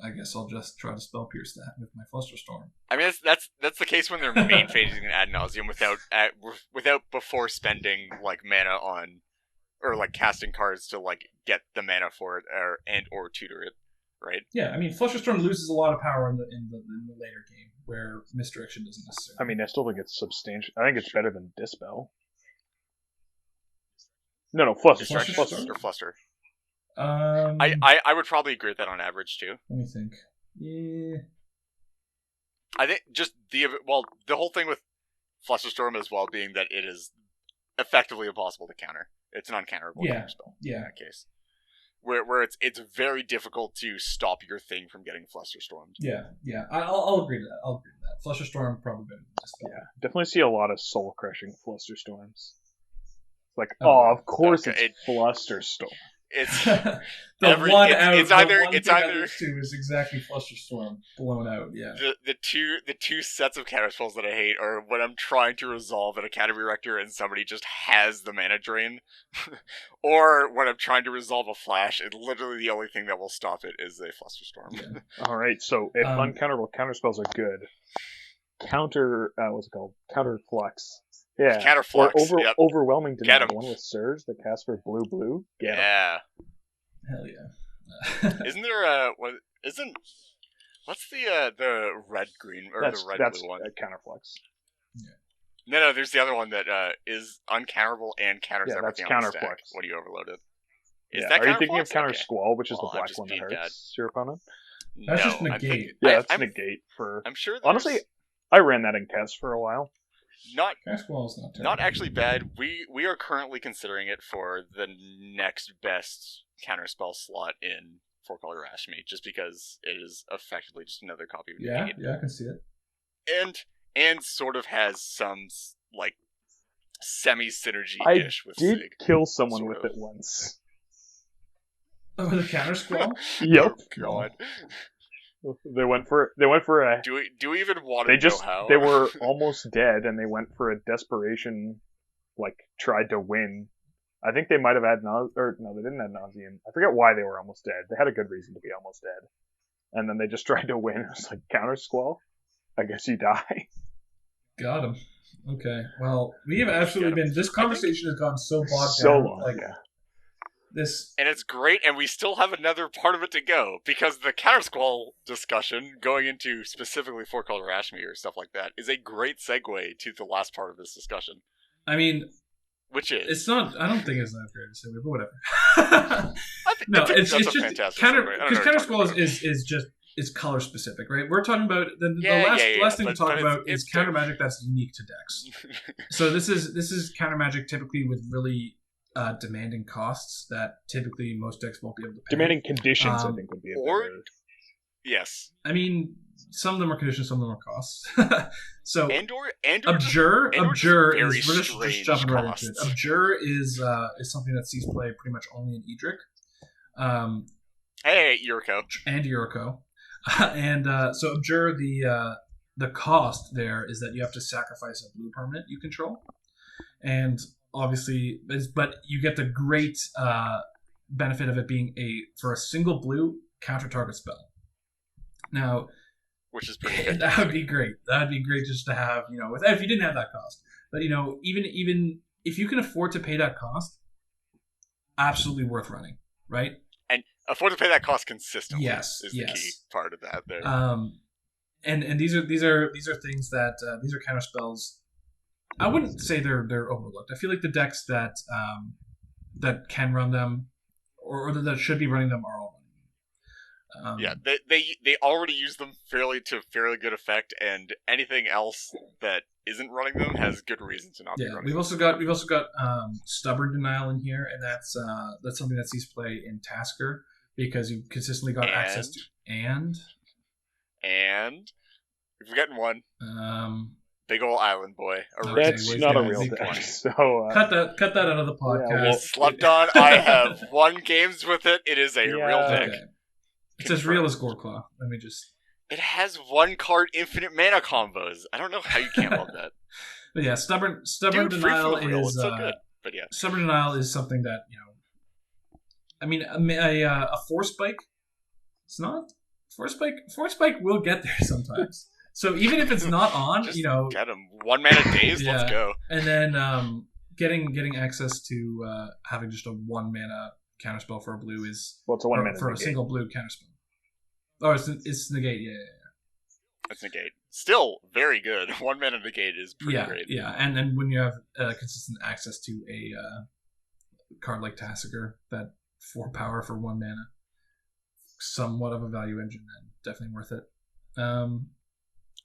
Speaker 1: I guess I'll just try to spell pierce that with my Flusterstorm.
Speaker 3: I mean, that's the case when they're main phasing an ad nauseum without before spending, like, mana on, or like casting cards to, like, get the mana for it or tutor it, right?
Speaker 1: Yeah, I mean, Flusterstorm loses a lot of power in the later game, where Misdirection doesn't necessarily.
Speaker 2: I mean, I still think it's substantial. I think it's better than Dispel. No,
Speaker 3: Fluster. I would probably agree with that on average too.
Speaker 1: Let me think. Yeah.
Speaker 3: I think just the whole thing with Flusterstorm as well being that it is effectively impossible to counter. It's an uncounterable counterspell in that case. Where it's very difficult to stop your thing from getting Flusterstormed.
Speaker 1: Yeah. I'll agree to that. Flusterstorm probably better than Dispel.
Speaker 2: Yeah, definitely see a lot of soul-crushing Flusterstorms. Like, of course it's Flusterstorm.
Speaker 3: It's
Speaker 1: the
Speaker 3: every,
Speaker 1: one
Speaker 3: it's,
Speaker 1: out.
Speaker 3: it's
Speaker 1: the
Speaker 3: either
Speaker 1: one
Speaker 3: it's
Speaker 1: thing I
Speaker 3: either
Speaker 1: lose to is exactly Flusterstorm blown out. Yeah.
Speaker 3: the two sets of counterspells that I hate are when I'm trying to resolve an Academy Rector and somebody just has the mana drain, or when I'm trying to resolve a flash and literally the only thing that will stop it is a Flusterstorm.
Speaker 1: Yeah.
Speaker 2: All right, so if uncounterable counterspells are good, what's it called? Counterflux. Yeah.
Speaker 3: Counterflux.
Speaker 2: Or
Speaker 3: Yep.
Speaker 2: overwhelming
Speaker 3: Get
Speaker 2: denial.
Speaker 3: 'em.
Speaker 2: The one with Surge that casts for blue. Get 'em.
Speaker 3: Yeah.
Speaker 1: Hell yeah.
Speaker 3: Isn't there what's the red green or
Speaker 2: That's
Speaker 3: the red blue one?
Speaker 2: Counterflux.
Speaker 3: No, there's the other one that is uncounterable and counters
Speaker 2: Yeah, that's
Speaker 3: everything on the stack
Speaker 2: Counterflux.
Speaker 3: when you overload it. Is
Speaker 2: Yeah.
Speaker 3: that
Speaker 2: Are you thinking of
Speaker 3: Counterflux?
Speaker 2: Counter
Speaker 3: Okay.
Speaker 2: Squall, which is
Speaker 3: Well,
Speaker 2: the
Speaker 3: I'm
Speaker 2: black
Speaker 3: just
Speaker 2: one that
Speaker 3: being
Speaker 2: hurts your opponent?
Speaker 1: That's
Speaker 3: No,
Speaker 1: just
Speaker 3: I'm
Speaker 1: negate.
Speaker 3: thinking-
Speaker 2: Yeah, that's
Speaker 3: I'm,
Speaker 2: negate for.
Speaker 3: I'm sure.
Speaker 2: Honestly, I ran that in Kess for a while.
Speaker 3: not
Speaker 1: Castwall's not terrible.
Speaker 3: not actually bad. We are currently considering it for the next best counterspell slot in 4-color Rashmi, just because it is effectively just another copy of
Speaker 1: Yeah,
Speaker 3: negate.
Speaker 1: yeah, I can see it.
Speaker 3: And sort of has some like semi synergy
Speaker 2: I
Speaker 3: ish with
Speaker 2: did
Speaker 3: Sig.
Speaker 2: kill someone
Speaker 3: sort
Speaker 2: with
Speaker 3: of.
Speaker 2: it once.
Speaker 1: Oh, the counter squall?
Speaker 2: Yep.
Speaker 3: Oh, God.
Speaker 2: They went for a.
Speaker 3: Do we even want
Speaker 2: They
Speaker 3: to
Speaker 2: just
Speaker 3: know how?
Speaker 2: they were almost dead, and they went for a desperation, like tried to win. I think they might have had no, they didn't have nauseam. I forget why they were almost dead. They had a good reason to be almost dead, and then they just tried to win. It was like counter squall. I guess you die.
Speaker 1: Got him. Okay. Well, we have absolutely been. This conversation has gone so bogged
Speaker 2: So
Speaker 1: down.
Speaker 2: long.
Speaker 1: Like
Speaker 2: Yeah.
Speaker 1: this.
Speaker 3: And it's great, and we still have another part of it to go, because the Countersquall discussion, going into specifically 4-color Rashmi or stuff like that, is a great segue to the last part of this discussion.
Speaker 1: I mean,
Speaker 3: Which is...
Speaker 1: it's not. I don't think it's that great to say, but whatever. No, it's just counter because counter squall is just it's color specific, right? We're talking about the last thing to talk about is counter magic that's unique to decks. So this is counter magic typically with really demanding costs that typically most decks won't be able to pay.
Speaker 2: Demanding conditions, I think, would be a better.
Speaker 3: Yes.
Speaker 1: I mean, some of them are conditions, some of them are costs. So
Speaker 3: Abjure
Speaker 1: is we're just jumping right into it. Abjure is something that sees play pretty much only in Edric.
Speaker 3: Hey, Yuriko.
Speaker 1: And Yuriko. So Abjure, the cost there is that you have to sacrifice a blue permanent you control. And obviously, but you get the great benefit of it being for a single blue counter target spell. Now,
Speaker 3: which is pretty good.
Speaker 1: That would be great. That would be great just to have, if you didn't have that cost. But even if you can afford to pay that cost, absolutely worth running, right?
Speaker 3: And afford to pay that cost consistently.
Speaker 1: Yes,
Speaker 3: is the key part of that there.
Speaker 1: And these are things that these are counter spells. I wouldn't say they're overlooked. I feel like the decks that can run them or that should be running them are all
Speaker 3: yeah, they already use them fairly good effect, and anything else that isn't running them has good reason to not be running.
Speaker 1: We've also got stubborn denial in here, and that's something that sees play in Tasker because you've consistently got access to and
Speaker 3: we've gotten one. Big ol' island boy.
Speaker 2: That's not a real deck. So
Speaker 1: cut that out of the podcast.
Speaker 3: Slept on. I have won games with it. It is a real deck.
Speaker 1: Okay. It's as real as Goreclaw. Let me just.
Speaker 3: It has 1-card infinite mana combos. I don't know how you can't love that.
Speaker 1: But yeah, stubborn denial is
Speaker 3: so good. But yeah,
Speaker 1: stubborn denial is something that I mean, a force spike. It's not force spike. Force spike will get there sometimes. So even if it's not on,
Speaker 3: just get him 1 mana days.
Speaker 1: Yeah.
Speaker 3: Let's go.
Speaker 1: And then getting access to having just a 1 mana counterspell for a blue is
Speaker 2: it's a 1 mana
Speaker 1: for
Speaker 2: negate.
Speaker 1: A single blue counterspell. Oh, it's negate. Yeah.
Speaker 3: It's negate. Still very good. 1 mana negate is pretty great.
Speaker 1: Yeah, and then when you have consistent access to a card like Tassiger, that 4 power for 1 mana, somewhat of a value engine, then definitely worth it.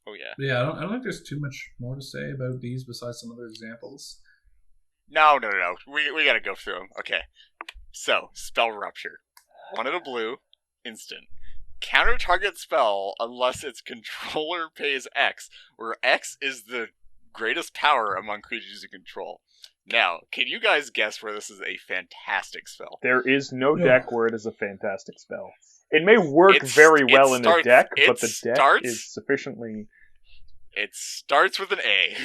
Speaker 3: Oh yeah.
Speaker 1: But yeah, I don't think there's too much more to say about these besides some other examples.
Speaker 3: No. We gotta go through them. Okay. So, Spell Rupture. 1 in a blue, instant. Counter target spell unless its controller pays X, where X is the greatest power among creatures you control. Now, can you guys guess where this is a fantastic spell?
Speaker 2: There is no deck where it is a fantastic spell. It may work very well in a deck, but the deck is sufficiently...
Speaker 3: It starts with an A.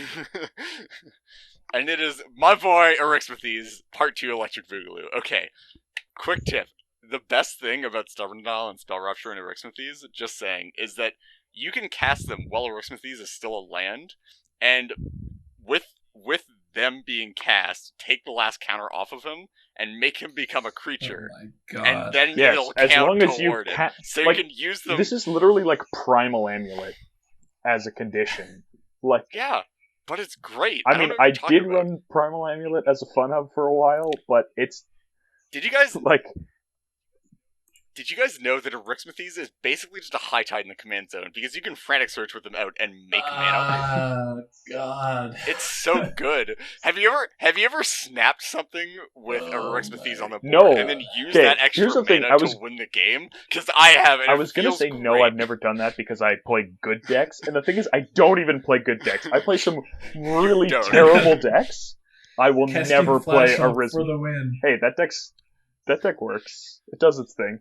Speaker 3: And it is my boy Arixmathes, Part 2 Electric Boogaloo. Okay, quick tip. The best thing about Stubborn Dial and Spell Rupture and Arixmathes, just saying, is that you can cast them while Arixmathes is still a land, and with them being cast, take the last counter off of him, and make him become a creature.
Speaker 1: Oh my god.
Speaker 3: And then it'll
Speaker 2: as
Speaker 3: count
Speaker 2: long as you
Speaker 3: toward it. So
Speaker 2: like,
Speaker 3: you can use them...
Speaker 2: This is literally like Primal Amulet as a condition. Like,
Speaker 3: yeah, but it's great.
Speaker 2: I mean, I did run Primal Amulet as a fun hub for a while, but it's...
Speaker 3: Did you guys...
Speaker 2: like...
Speaker 3: Did you guys know that Arixmathes is basically just a high tide in the command zone, because you can frantic search with them out and make mana?
Speaker 1: Oh god.
Speaker 3: It's so good. Have you ever snapped something with Arixmathes on the board
Speaker 2: No.
Speaker 3: and then used that extra mana to win the game? Because I have, and
Speaker 2: I was gonna say
Speaker 3: great.
Speaker 2: no, I've never done that because I play good decks, and the thing is, I don't even play good decks. I play some really terrible decks. I will never play Arixmathes
Speaker 1: for the win.
Speaker 2: Hey, that deck works. It does its thing.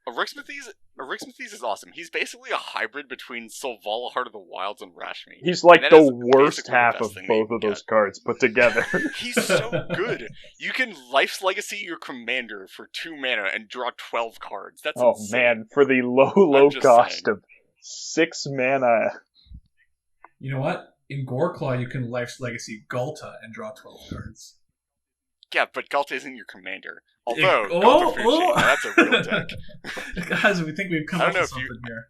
Speaker 3: Arixmathes is awesome. He's basically a hybrid between Selvala, Heart of the Wilds, and Rashmi.
Speaker 2: He's like the worst half of both of those cards put together.
Speaker 3: He's so good. You can Life's Legacy your commander for 2 mana and draw 12 cards. That's insane.
Speaker 2: Man, for the low cost of 6 mana.
Speaker 1: You know what? In Goreclaw, you can Life's Legacy Galta and draw 12 cards.
Speaker 3: Yeah, but Galta isn't your commander. Although, that's a real deck.
Speaker 1: Guys, we think we've come up with something here.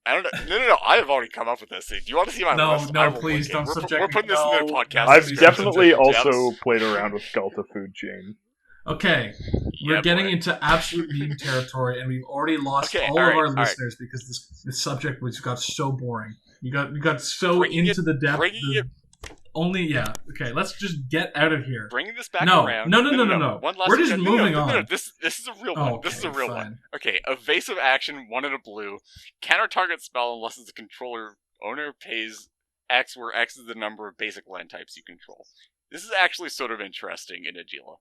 Speaker 3: I don't know. No. I have already come up with this. Do you want to see my list?
Speaker 1: No, please don't subject me.
Speaker 3: We're putting this in the podcast.
Speaker 2: I've definitely also played around with Galta Food Chain.
Speaker 1: Okay, we're getting into absolute meme territory, and we've already lost all of our listeners because this subject got so boring. You got so into the depth. Okay, let's just get out of here.
Speaker 3: Bringing this back around. No.
Speaker 1: We're just moving on.
Speaker 3: No, this is a real one.
Speaker 1: Okay,
Speaker 3: this is a real
Speaker 1: fine.
Speaker 3: one. Okay, evasive action, 1 and a blue. Counter target spell unless the controller owner pays X, where X is the number of basic land types you control. This is actually sort of interesting in Agila.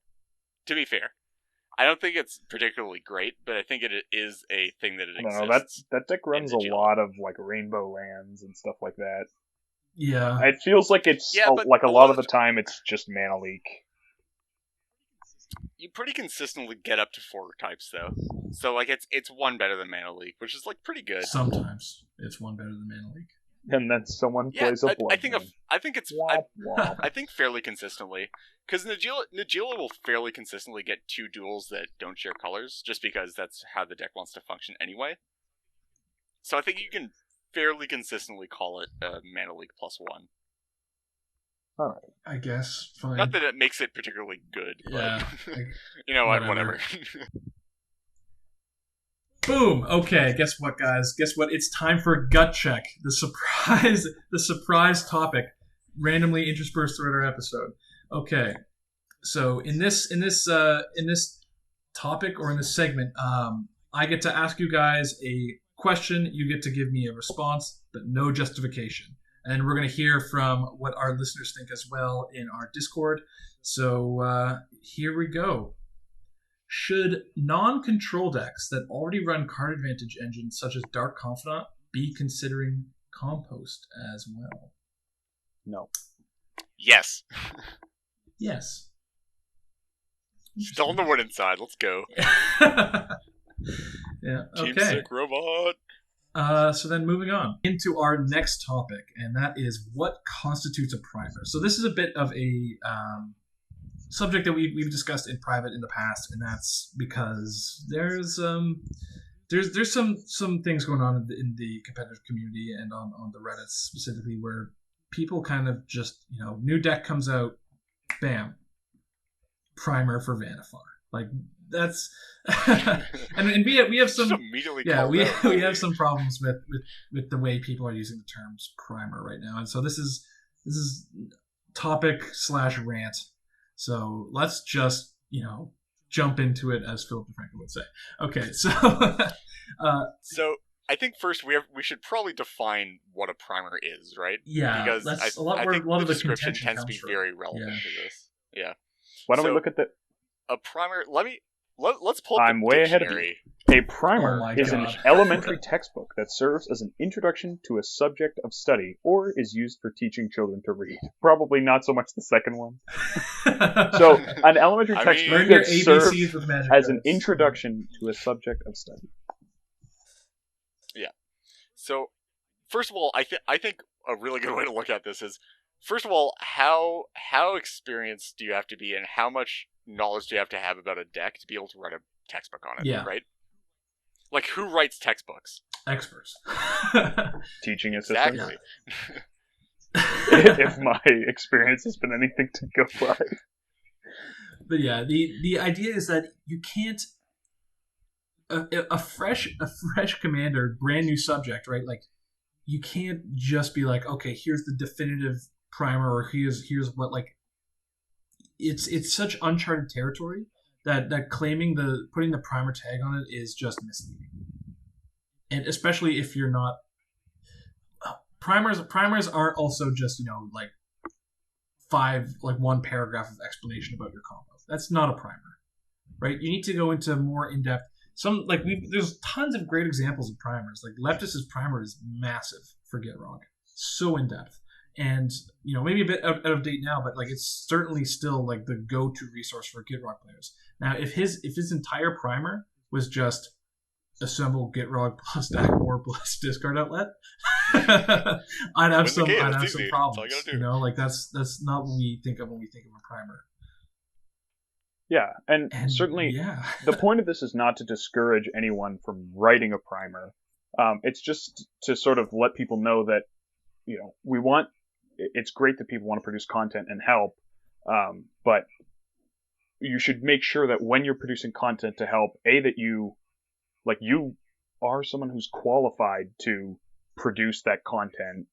Speaker 3: To be fair. I don't think it's particularly great, but I think it is a thing that exists.
Speaker 2: That deck runs a lot of like rainbow lands and stuff like that.
Speaker 1: Yeah.
Speaker 2: It feels like it's like a lot of the time it's just mana leak.
Speaker 3: You pretty consistently get up to 4 types though. So like it's 1 better than mana leak, which is like pretty good.
Speaker 1: Sometimes it's 1 better than mana leak.
Speaker 2: And then someone plays a blood.
Speaker 3: I think fairly consistently, because Najeela will fairly consistently get 2 duels that don't share colors, just because that's how the deck wants to function anyway. So I think you can fairly consistently call it a mana leak +1.
Speaker 2: Alright.
Speaker 1: I guess. Fine.
Speaker 3: Not that it makes it particularly good, but you know
Speaker 1: what,
Speaker 3: whatever.
Speaker 1: Boom! Okay, guess what, guys? Guess what? It's time for Gut Check, the surprise topic, randomly interspersed throughout our episode. Okay, so in this topic or in this segment, I get to ask you guys a question. You get to give me a response, but no justification. And we're going to hear from what our listeners think as well in our Discord. So here we go. Should non-control decks that already run card advantage engines such as Dark Confidant be considering Compost as well?
Speaker 2: No.
Speaker 3: Yes.
Speaker 1: Yes.
Speaker 3: Still on the wooden side. Let's go.
Speaker 1: Yeah.
Speaker 3: Team
Speaker 1: Okay.
Speaker 3: Sick Robot.
Speaker 1: So then moving on into our next topic, and that is what constitutes a primer. So this is a bit of a subject that we've discussed in private in the past, and that's because there's some things going on in the competitive community and on the Reddit specifically where people kind of just, new deck comes out, bam, primer for Vanifar. Like that's and we have some we have some problems with the way people are using the terms primer right now, and so this is topic/rant. So let's just jump into it, as Philip DeFranco would say. Okay, so
Speaker 3: I think first we should probably define what a primer is, right?
Speaker 1: Yeah,
Speaker 3: Because
Speaker 1: that's
Speaker 3: I think
Speaker 1: a lot
Speaker 3: the
Speaker 1: of the
Speaker 3: description
Speaker 1: contention
Speaker 3: tends to
Speaker 1: comes
Speaker 3: be
Speaker 1: from.
Speaker 3: very relevant
Speaker 1: Yeah.
Speaker 3: to this. Yeah.
Speaker 2: Why don't we
Speaker 3: So
Speaker 2: look at the...
Speaker 3: a primer? Let's pull up
Speaker 2: I'm
Speaker 3: the
Speaker 2: way ahead of you.
Speaker 3: dictionary.
Speaker 2: A
Speaker 1: Oh
Speaker 2: primer
Speaker 1: my
Speaker 2: is an
Speaker 1: God.
Speaker 2: elementary textbook that serves as an introduction to a subject of study or is used for teaching children to read. Probably not so much the second one. So, an elementary
Speaker 3: I
Speaker 2: textbook
Speaker 3: mean-
Speaker 1: Learn your
Speaker 2: that serves
Speaker 1: ABCs with magic
Speaker 2: as an
Speaker 1: cards.
Speaker 2: introduction to a subject of study.
Speaker 3: So, first of all, I think a really good way to look at this is, first of all, how experienced do you have to be, and how much knowledge do you have to have about a deck to be able to write a textbook on it?
Speaker 1: Yeah.
Speaker 3: Right. Like, who writes textbooks?
Speaker 1: Experts.
Speaker 2: Teaching assistants.
Speaker 3: Exactly.
Speaker 2: If my experience has been anything to go by.
Speaker 1: But yeah, the idea is that you can't a fresh commander, brand new subject, right? Like, you can't just be like, okay, here's the definitive primer, or here's what, like, it's such uncharted territory that putting the primer tag on it is just misleading. And especially if you're not primers aren't also just, like one paragraph of explanation about your combo. That's not a primer, right? You need to go into more in-depth. There's tons of great examples of primers. Like, Leptus's primer is massive for Gitrog, so in-depth, and maybe a bit out of date now, but like, it's certainly still like the go-to resource for Gitrog players. Now, if his entire primer was just assemble Gitrog plus stack more plus discard outlet, I'd have some problems. Like, that's not what we think of when we think of a primer.
Speaker 2: Yeah, and certainly the point of this is not to discourage anyone from writing a primer. It's just to sort of let people know that, it's great that people want to produce content and help, but you should make sure that when you're producing content to help, that you are someone who's qualified to produce that content.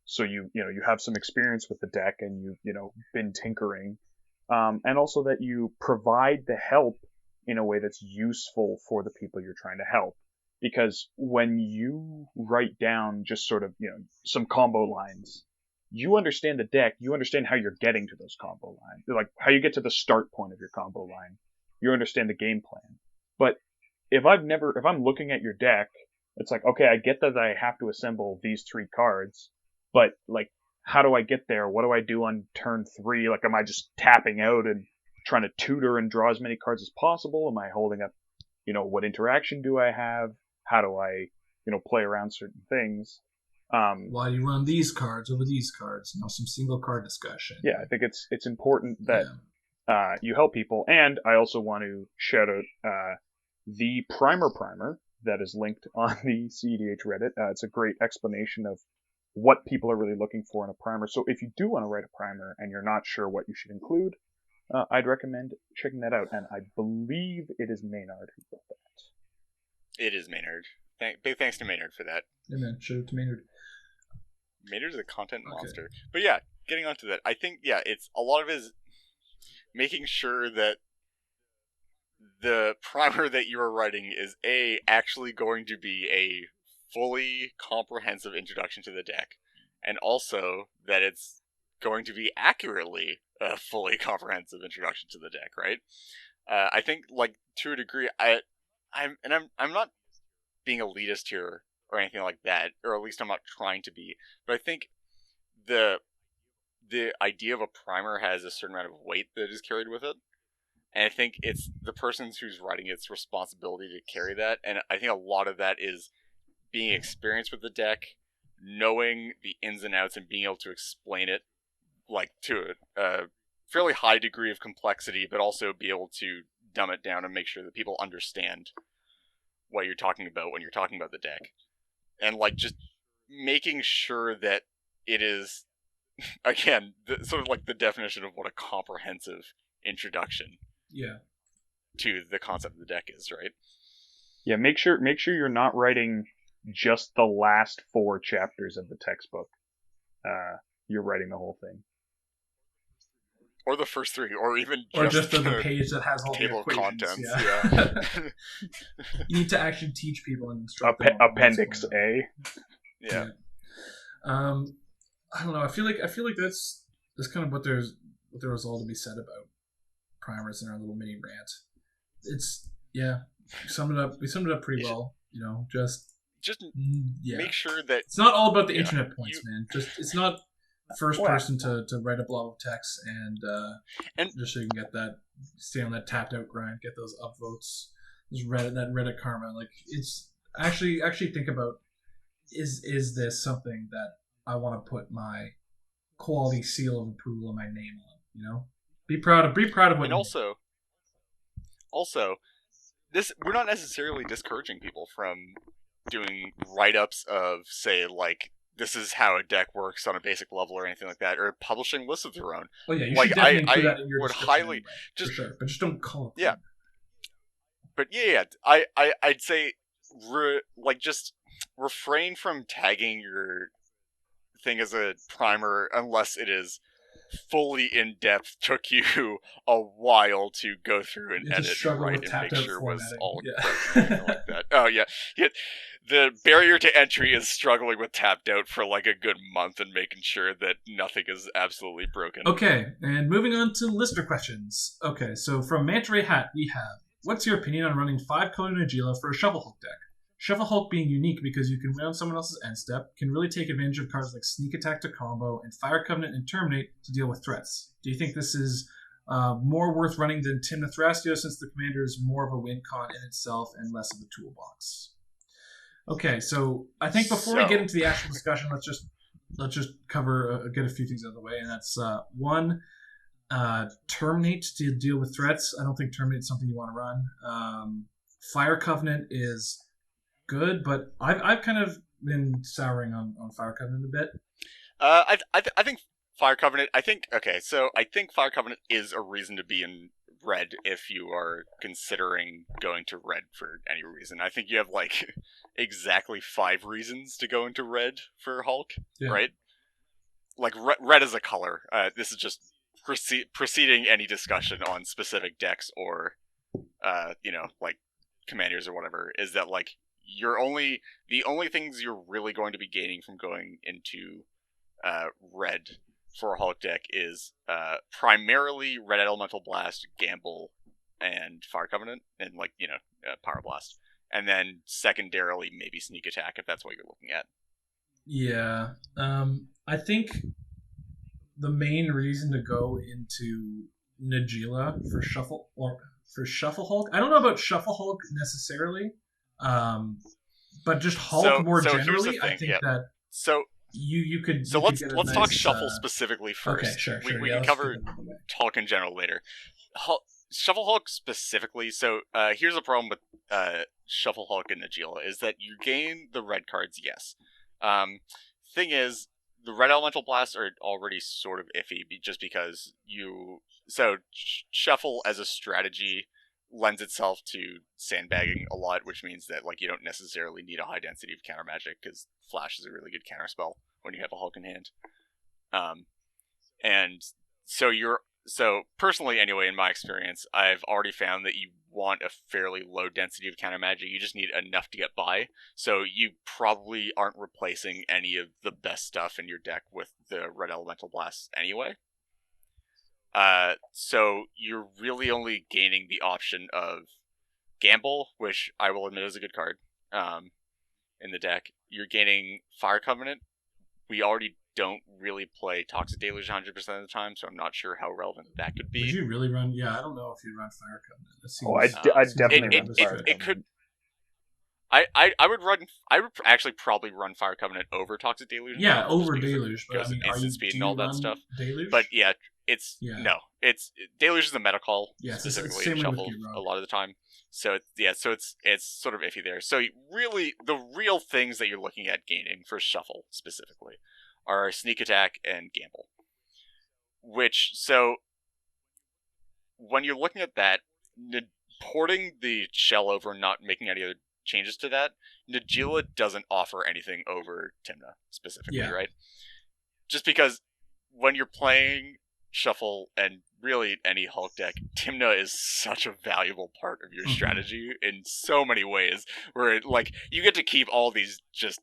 Speaker 2: So you have some experience with the deck and you've been tinkering. And also that you provide the help in a way that's useful for the people you're trying to help. Because when you write down just sort of, some combo lines, you understand the deck, you understand how you're getting to those combo lines. Like, how you get to the start point of your combo line. You understand the game plan. But if I'm looking at your deck, it's like, okay, I get that I have to assemble these 3 cards, but like, how do I get there? What do I do on turn 3? Like, am I just tapping out and trying to tutor and draw as many cards as possible? Am I holding up, what interaction do I have? How do I, play around certain things?
Speaker 1: Why do you run these cards over these cards? Some single card discussion.
Speaker 2: Yeah, I think it's important that you help people. And I also want to shout out the primer that is linked on the cEDH Reddit. It's a great explanation of what people are really looking for in a primer. So if you do want to write a primer and you're not sure what you should include, I'd recommend checking that out. And I believe it is Maynard who wrote that.
Speaker 3: It is Maynard. Big thanks to Maynard for that.
Speaker 1: Yeah, man. Shout out to Maynard.
Speaker 3: Maynard's a content monster. But yeah, getting onto that, I think, it's a lot of it is making sure that the primer that you are writing is actually going to be a fully comprehensive introduction to the deck, and also that it's going to be accurately a fully comprehensive introduction to the deck, right? I think, like, to a degree, I'm not being elitist here or anything like that, or at least I'm not trying to be, but I think the idea of a primer has a certain amount of weight that is carried with it. And I think it's the person who's writing it's responsibility to carry that. And I think a lot of that is being experienced with the deck, knowing the ins and outs, and being able to explain it, like, to a fairly high degree of complexity, but also be able to dumb it down and make sure that people understand what you're talking about when you're talking about the deck. And, like, just making sure that it is, again, sort of like the definition of what a comprehensive introduction to the concept of the deck is, right?
Speaker 2: Yeah, make sure you're not writing just the last 4 chapters of the textbook. You're writing the whole thing.
Speaker 3: or the first 3, or even
Speaker 1: or
Speaker 3: just
Speaker 1: the page that has all the
Speaker 3: table of
Speaker 1: equations.
Speaker 3: contents.
Speaker 1: Yeah.
Speaker 3: Yeah.
Speaker 1: You need to actually teach people and instruct them.
Speaker 2: Appendix A.
Speaker 3: Yeah.
Speaker 1: I don't know. I feel like that's kind of what there was all to be said about primers in our little mini rant. It's we summed it up pretty well. You know, just
Speaker 3: make sure that
Speaker 1: it's not all about the internet points, man. It's not first person to write a blob of text and just so you can get that, stay on that tapped out grind, get those upvotes, that Reddit karma. Like, it's actually think about, is this something that I want to put my quality seal of approval and my name on? You know, be proud of what.
Speaker 3: And also, this, we're not necessarily discouraging people from doing write-ups of, say, like, this is how a deck works on a basic level or anything like that, or publishing lists of their own.
Speaker 1: Oh yeah, you should definitely include that in your description anyway,
Speaker 3: just,
Speaker 1: for sure, but just don't call it.
Speaker 3: Yeah. But I'd say, just refrain from tagging your thing as a primer unless it is fully in depth, took you a while to go through and edit and write and make sure it was all correct like that. Oh yeah. The barrier to entry is struggling with tapped out for like a good month and making sure that nothing is absolutely broken.
Speaker 1: Okay, and moving on to listener questions. Okay, so from Manta Ray Hat we have, what's your opinion on running 5-color Najeela for a Shuffle Hulk deck? Shuffle Hulk being unique because you can win on someone else's end step, can really take advantage of cards like Sneak Attack to combo, and Fire Covenant and Terminate to deal with threats. Do you think this is more worth running than Tymna Thrastio, since the commander is more of a win con in itself and less of a toolbox? Okay, so I think before we get into the actual discussion, let's just cover get a few things out of the way, and that's one, Terminate to deal with threats. I don't think Terminate is something you want to run. Fire Covenant is good, but I've kind of been souring on Fire Covenant a bit.
Speaker 3: I think Fire Covenant. I think Fire Covenant is a reason to be in red if you are considering going to red for any reason. I think you have like exactly 5 reasons to go into red for Hulk, right? Like red as a color. This is just preceding any discussion on specific decks or like commanders or whatever, is that like the only things you're really going to be gaining from going into red for a Hulk deck is primarily Red Elemental Blast, Gamble, and Fire Covenant, and Power Blast, and then secondarily maybe Sneak Attack if that's what you're looking at.
Speaker 1: Yeah, I think the main reason to go into Najeela for Shuffle Hulk, I don't know about Shuffle Hulk necessarily. But just Hulk more generally, I think that you could. So
Speaker 3: let's talk Shuffle specifically first.
Speaker 1: Okay, sure.
Speaker 3: We can cover Hulk in general later. Shuffle Hulk specifically. So here's the problem with Shuffle Hulk and Najeela is that you gain the red cards. Yes. Thing is, the Red Elemental Blasts are already sort of iffy, just because Shuffle as a strategy lends itself to sandbagging a lot, which means that like you don't necessarily need a high density of counter magic because Flash is a really good counter spell when you have a Hulk in hand. And so personally anyway, in my experience, I've already found that you want a fairly low density of counter magic. You just need enough to get by. So you probably aren't replacing any of the best stuff in your deck with the Red Elemental Blast anyway. So you're really only gaining the option of Gamble, which I will admit is a good card, in the deck. You're gaining Fire Covenant. We already don't really play Toxic Deluge 100% of the time, so I'm not sure how relevant that could be.
Speaker 1: Would you really run? Yeah, I don't know if you'd run Fire Covenant.
Speaker 2: I'd definitely run Fire Covenant.
Speaker 3: It could. I would actually probably run Fire Covenant over Toxic Deluge.
Speaker 1: Yeah, over Deluge, but I mean,
Speaker 3: instant speed and all that stuff.
Speaker 1: Deluge?
Speaker 3: But yeah, it's Deluge is a meta call, specifically in Shuffle a lot of the time. So it's sort of iffy there. So really, the real things that you're looking at gaining for Shuffle specifically are Sneak Attack and Gamble. So when you're looking at that, porting the shell over and not making any other changes to that, Najeela doesn't offer anything over Tymna specifically, right? Just because when you're playing Shuffle, and really any Hulk deck, Tymna is such a valuable part of your strategy in so many ways. Where like you get to keep all these just.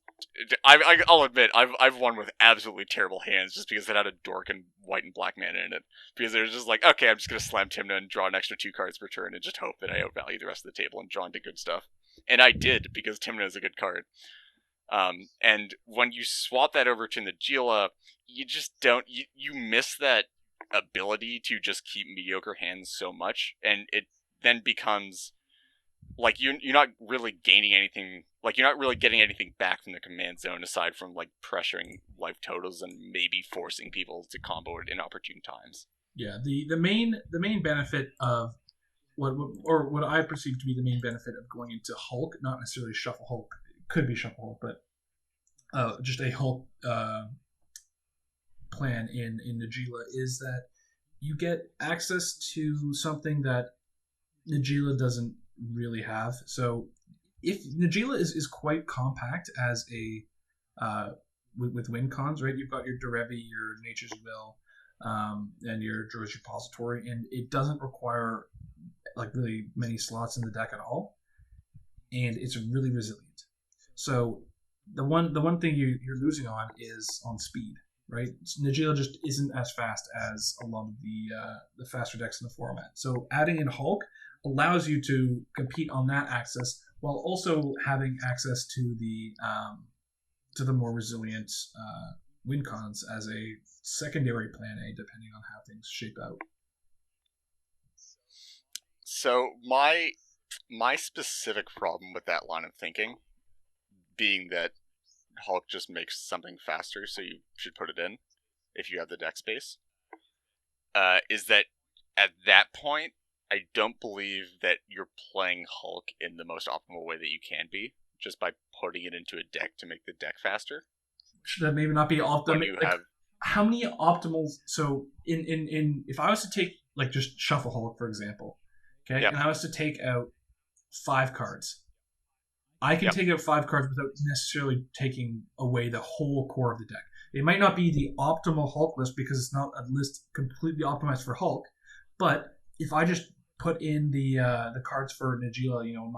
Speaker 3: I'll admit I've won with absolutely terrible hands just because it had a dork and white and black mana in it. Because it was just like, okay, I'm just gonna slam Tymna and draw an extra 2 cards per turn and just hope that I outvalue the rest of the table and draw into good stuff. And I did, because Tymna is a good card. And when you swap that over to Najeela, you just don't you miss that ability to just keep mediocre hands so much, and it then becomes like you're not really gaining anything, like you're not really getting anything back from the command zone aside from like pressuring life totals and maybe forcing people to combo at inopportune times.
Speaker 1: Yeah, the main benefit of what I perceive to be the main benefit of going into Hulk, not necessarily Shuffle Hulk, it could be Shuffle Hulk, but just a Hulk plan in Najeela, is that you get access to something that Najeela doesn't really have. So if Najeela is quite compact as a with win cons, right? You've got your Derevi, your Nature's Will, and your Dro's Repository, and it doesn't require like really many slots in the deck at all, and it's really resilient. So the one thing you're losing on is on speed, right? Najeela just isn't as fast as a lot of the faster decks in the format. So adding in Hulk allows you to compete on that axis while also having access to the more resilient win cons as a secondary plan A, depending on how things shape out.
Speaker 3: So my specific problem with that line of thinking, being that Hulk just makes something faster, so you should put it in if you have the deck space, is that at that point, I don't believe that you're playing Hulk in the most optimal way that you can be, just by putting it into a deck to make the deck faster.
Speaker 1: Should that maybe not be optimal? Like, how many optimals? So in if I was to take like just Shuffle Hulk, for example, okay, yep, and I was to take out 5 cards, I can take out 5 cards without necessarily taking away the whole core of the deck. It might not be the optimal Hulk list because it's not a list completely optimized for Hulk, but if I just put in the cards for Najeela, you know,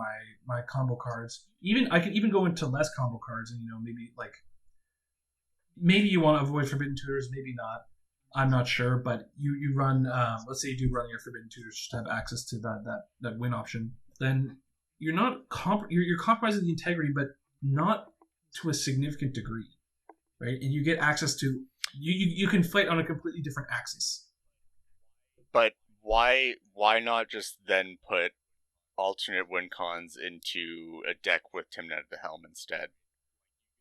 Speaker 1: my combo cards, even I can even go into less combo cards, and you know, maybe you want to avoid Forbidden Tutors, maybe not. I'm not sure, but you run, let's say you do run your Forbidden Tutors just to have access to that win option, then you're not you're compromising the integrity, but not to a significant degree, right? And you get access to you can fight on a completely different axis.
Speaker 3: But why not just then put alternate win cons into a deck with Tymna at the helm instead?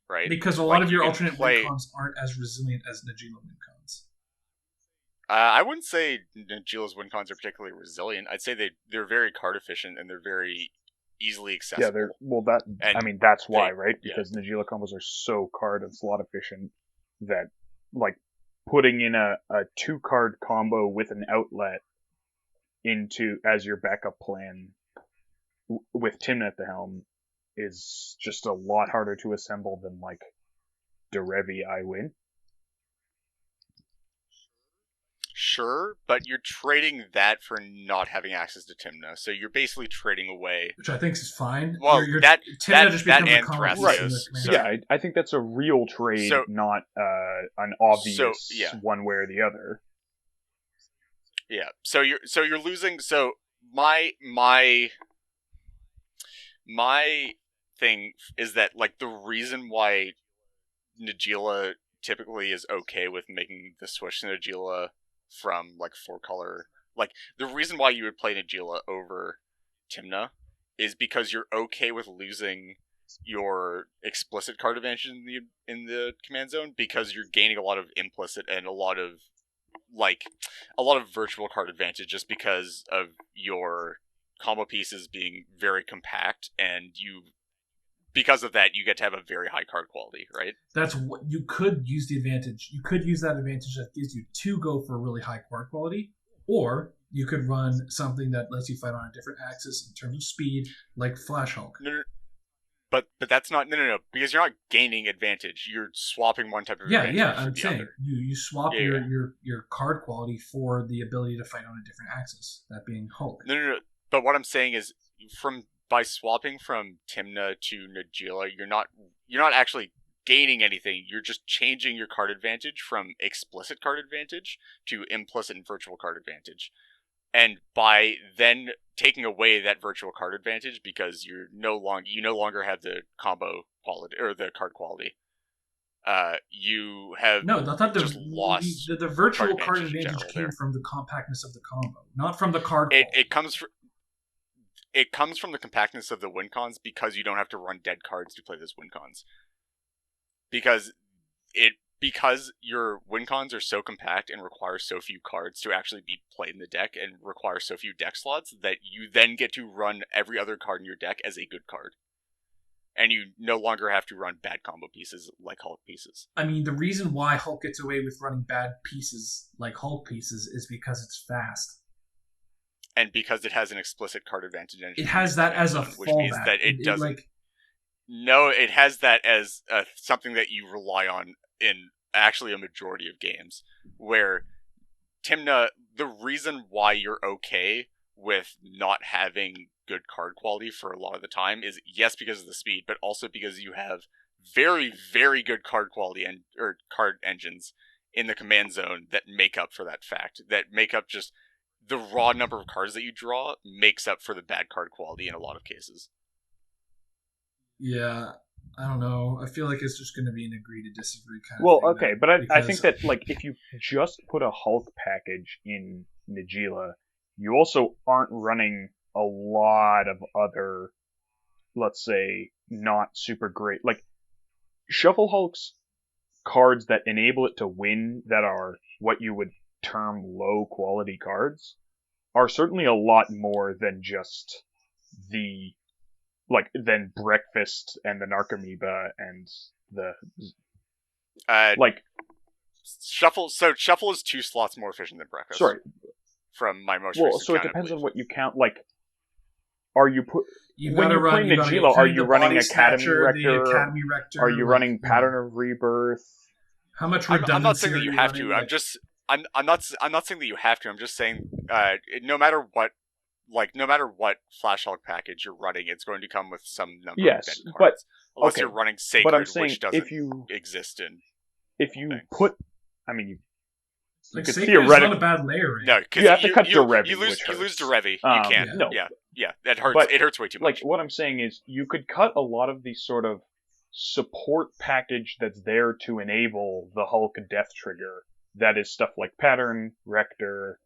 Speaker 3: Right?
Speaker 1: Because a lot of your alternate win cons aren't as resilient as Najeela win cons.
Speaker 3: I wouldn't say Najeela's win cons are particularly resilient. I'd say they're very card efficient and they're very easily accessible.
Speaker 2: Yeah, that's why, right? Because Najeela combos are so card and slot efficient that, like, putting in a 2-card combo with an outlet into as your backup plan with Tymna at the helm is just a lot harder to assemble than like Derevi I win.
Speaker 3: Sure, but you're trading that for not having access to Tymna, so you're basically trading away.
Speaker 1: Which I think is fine.
Speaker 3: Well, Tymna just becomes a combo piece.
Speaker 2: Right. So, yeah, I think that's a real trade, not an obvious one way or the other.
Speaker 3: Yeah. So you're losing. So my thing is that, like, the reason why Najeela typically is okay with making the switch to Najeela from like 4-color, like the reason why you would play Najeela over Tymna is because you're okay with losing your explicit card advantage in the command zone, because you're gaining a lot of implicit and a lot of virtual card advantage just because of your combo pieces being very compact, and because of that, you get to have a very high card quality, right?
Speaker 1: That's what you could use the advantage. You could use that advantage that gives you to go for really high card quality, or you could run something that lets you fight on a different axis in terms of speed, like Flash Hulk.
Speaker 3: No. But that's not no because you're not gaining advantage. You're swapping one type of advantage for
Speaker 1: I'm
Speaker 3: the
Speaker 1: saying
Speaker 3: other.
Speaker 1: you swap your card quality for the ability to fight on a different axis, that being Hulk.
Speaker 3: No. But what I'm saying is, by swapping from Tymna to Najeela, you're not actually gaining anything. You're just changing your card advantage from explicit card advantage to implicit and virtual card advantage. And by then taking away that virtual card advantage, because you no longer have the combo quality or the card quality, you have just lost
Speaker 1: the virtual card advantage came from the compactness of the combo, not from the card quality.
Speaker 3: It comes from the compactness of the win cons, because you don't have to run dead cards to play those win cons. Because your win cons are so compact and require so few cards to actually be played in the deck, and require so few deck slots, that you then get to run every other card in your deck as a good card. And you no longer have to run bad combo pieces like Hulk pieces.
Speaker 1: I mean, the reason why Hulk gets away with running bad pieces like Hulk pieces is because it's fast.
Speaker 3: And because it has an explicit card advantage.
Speaker 1: It has that as a fallback.
Speaker 3: Which means that it doesn't... No, it has that as something that you rely on in actually a majority of games. Where Tymna, the reason why you're okay with not having good card quality for a lot of the time is, yes, because of the speed, but also because you have very, very good card quality or card engines in the command zone that make up for that fact. That make up just the raw number of cards that you draw makes up for the bad card quality in a lot of cases.
Speaker 1: Yeah, I don't know. I feel like it's just going to be an agree to disagree kind
Speaker 2: of thing.
Speaker 1: Well,
Speaker 2: okay, but I think that, like, if you just put a Hulk package in Najeela, you also aren't running a lot of other, let's say, not super great. Like, Shuffle Hulk's cards that enable it to win, that are what you would term low quality cards, are certainly a lot more than just than Breakfast and the Narcomoeba and the
Speaker 3: Shuffle. So Shuffle is 2 slots more efficient than Breakfast.
Speaker 2: Sorry,
Speaker 3: from my most recent
Speaker 2: so it
Speaker 3: count,
Speaker 2: depends on what you count. Like, are you when you're
Speaker 1: playing
Speaker 2: Najeela, are you running
Speaker 1: Academy Rector?
Speaker 2: Are you running Pattern of Rebirth?
Speaker 1: How much redundancy?
Speaker 3: I'm not saying that you have to.
Speaker 1: Running?
Speaker 3: I'm not saying that you have to. I'm just saying, no matter what Flash Hulk package you're running, it's going to come with some number of dead cards. Unless you're running Sacred,
Speaker 2: but I'm saying,
Speaker 3: which doesn't exist in.
Speaker 2: If you put, I mean, you
Speaker 1: like
Speaker 2: could
Speaker 1: theoretically, it's not a bad layer.
Speaker 3: No, because
Speaker 2: you have to cut Derevi.
Speaker 3: You lose Derevi. You can't.
Speaker 2: No.
Speaker 3: Yeah, that hurts.
Speaker 2: But,
Speaker 3: it hurts way too much.
Speaker 2: Like, what I'm saying is, you could cut a lot of the sort of support package that's there to enable the Hulk Death Trigger. That is stuff like Pattern, Rector,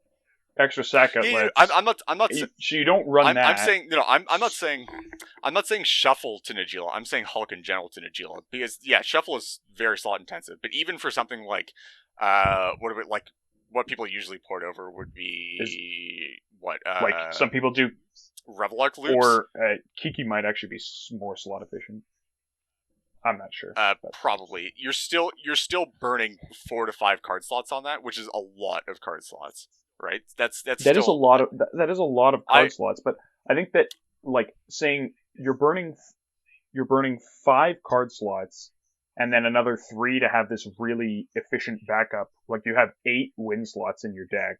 Speaker 2: extra sack outlets.
Speaker 3: I'm not.
Speaker 2: So you don't run that.
Speaker 3: I'm saying I'm not saying Shuffle to Najeela. I'm saying Hulk in general to Najeela, because Shuffle is very slot intensive. But even for something like what people usually port over would be
Speaker 2: like some people do
Speaker 3: Revelark loops,
Speaker 2: or Kiki might actually be more slot efficient. I'm not sure.
Speaker 3: Probably. You're still burning 4 to 5 card slots on that, which is a lot of card slots, right? That is
Speaker 2: a lot of card slots. But I think that, like, saying you're burning 5 card slots and then another 3 to have this really efficient backup. Like, you have 8 win slots in your deck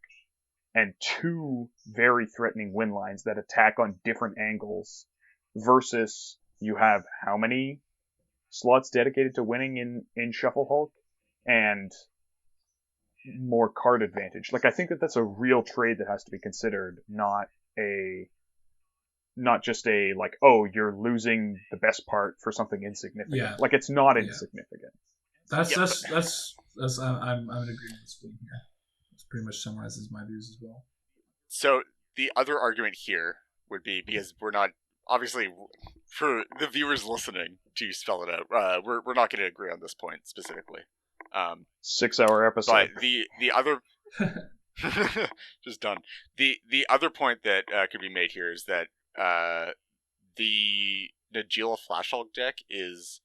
Speaker 2: and 2 very threatening win lines that attack on different angles, versus you have how many slots dedicated to winning in Shuffle Hulk, and more card advantage. Like, I think that's a real trade that has to be considered, not just a, like, oh, you're losing the best part for something insignificant.
Speaker 1: Yeah.
Speaker 2: Like, it's not insignificant.
Speaker 1: I'm in agreement with Spleen here. This pretty much summarizes my views as well.
Speaker 3: So the other argument here would be, because we're not, obviously, for the viewers listening to spell it out, we're not going to agree on this point specifically.
Speaker 2: 6-hour episode.
Speaker 3: But the other just done. The other point that could be made here is that the Najeela Flash Hulk deck is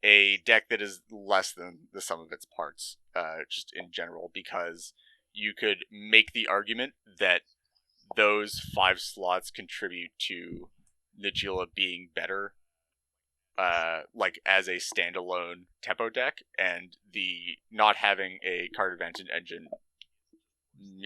Speaker 3: a deck that is less than the sum of its parts, just in general, because you could make the argument that those 5 slots contribute to Najeela being better like as a standalone tempo deck, and the not having a card advantage engine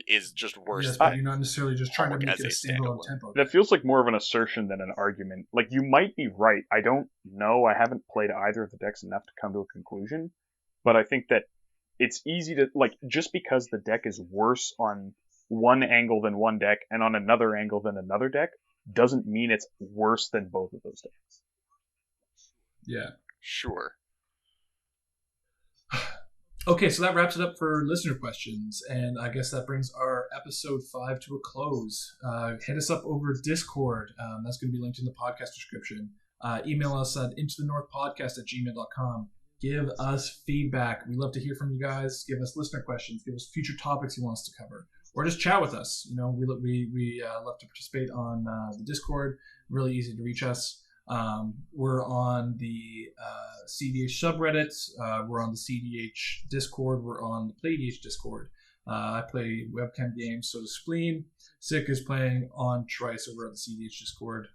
Speaker 3: is just worse.
Speaker 1: Yes, but you're not necessarily just trying to
Speaker 3: Hulk
Speaker 1: make
Speaker 3: as
Speaker 1: it a
Speaker 3: a
Speaker 1: standalone
Speaker 3: standalone.
Speaker 1: tempo.
Speaker 2: That feels like more of an assertion than an argument. Like, you might be right. I don't know. I haven't played either of the decks enough to come to a conclusion. But I think that it's easy to, like, just because the deck is worse on one angle than one deck and on another angle than another deck doesn't mean it's worse than both of those decks.
Speaker 1: Yeah.
Speaker 3: Sure.
Speaker 1: Okay, so that wraps it up for listener questions, and I guess that brings our episode 5 to a close. Hit us up over Discord. That's going to be linked in the podcast description. Email us at intothenorthpodcast@gmail.com. Give us feedback. We love to hear from you guys. Give us listener questions. Give us future topics you want us to cover, or just chat with us. You know, we love to participate on the Discord. Really easy to reach us. We're on the cEDH subreddit. We're on the cEDH Discord. We're on the PlayEDH Discord. I play webcam games, so does Spleen. Sick is playing on Trice over at the cEDH Discord.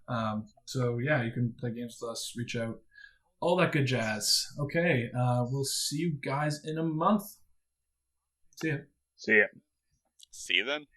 Speaker 1: So yeah, you can play games with us, reach out, all that good jazz. Okay, we'll see you guys in a month. See ya.
Speaker 2: See ya.
Speaker 3: See you then.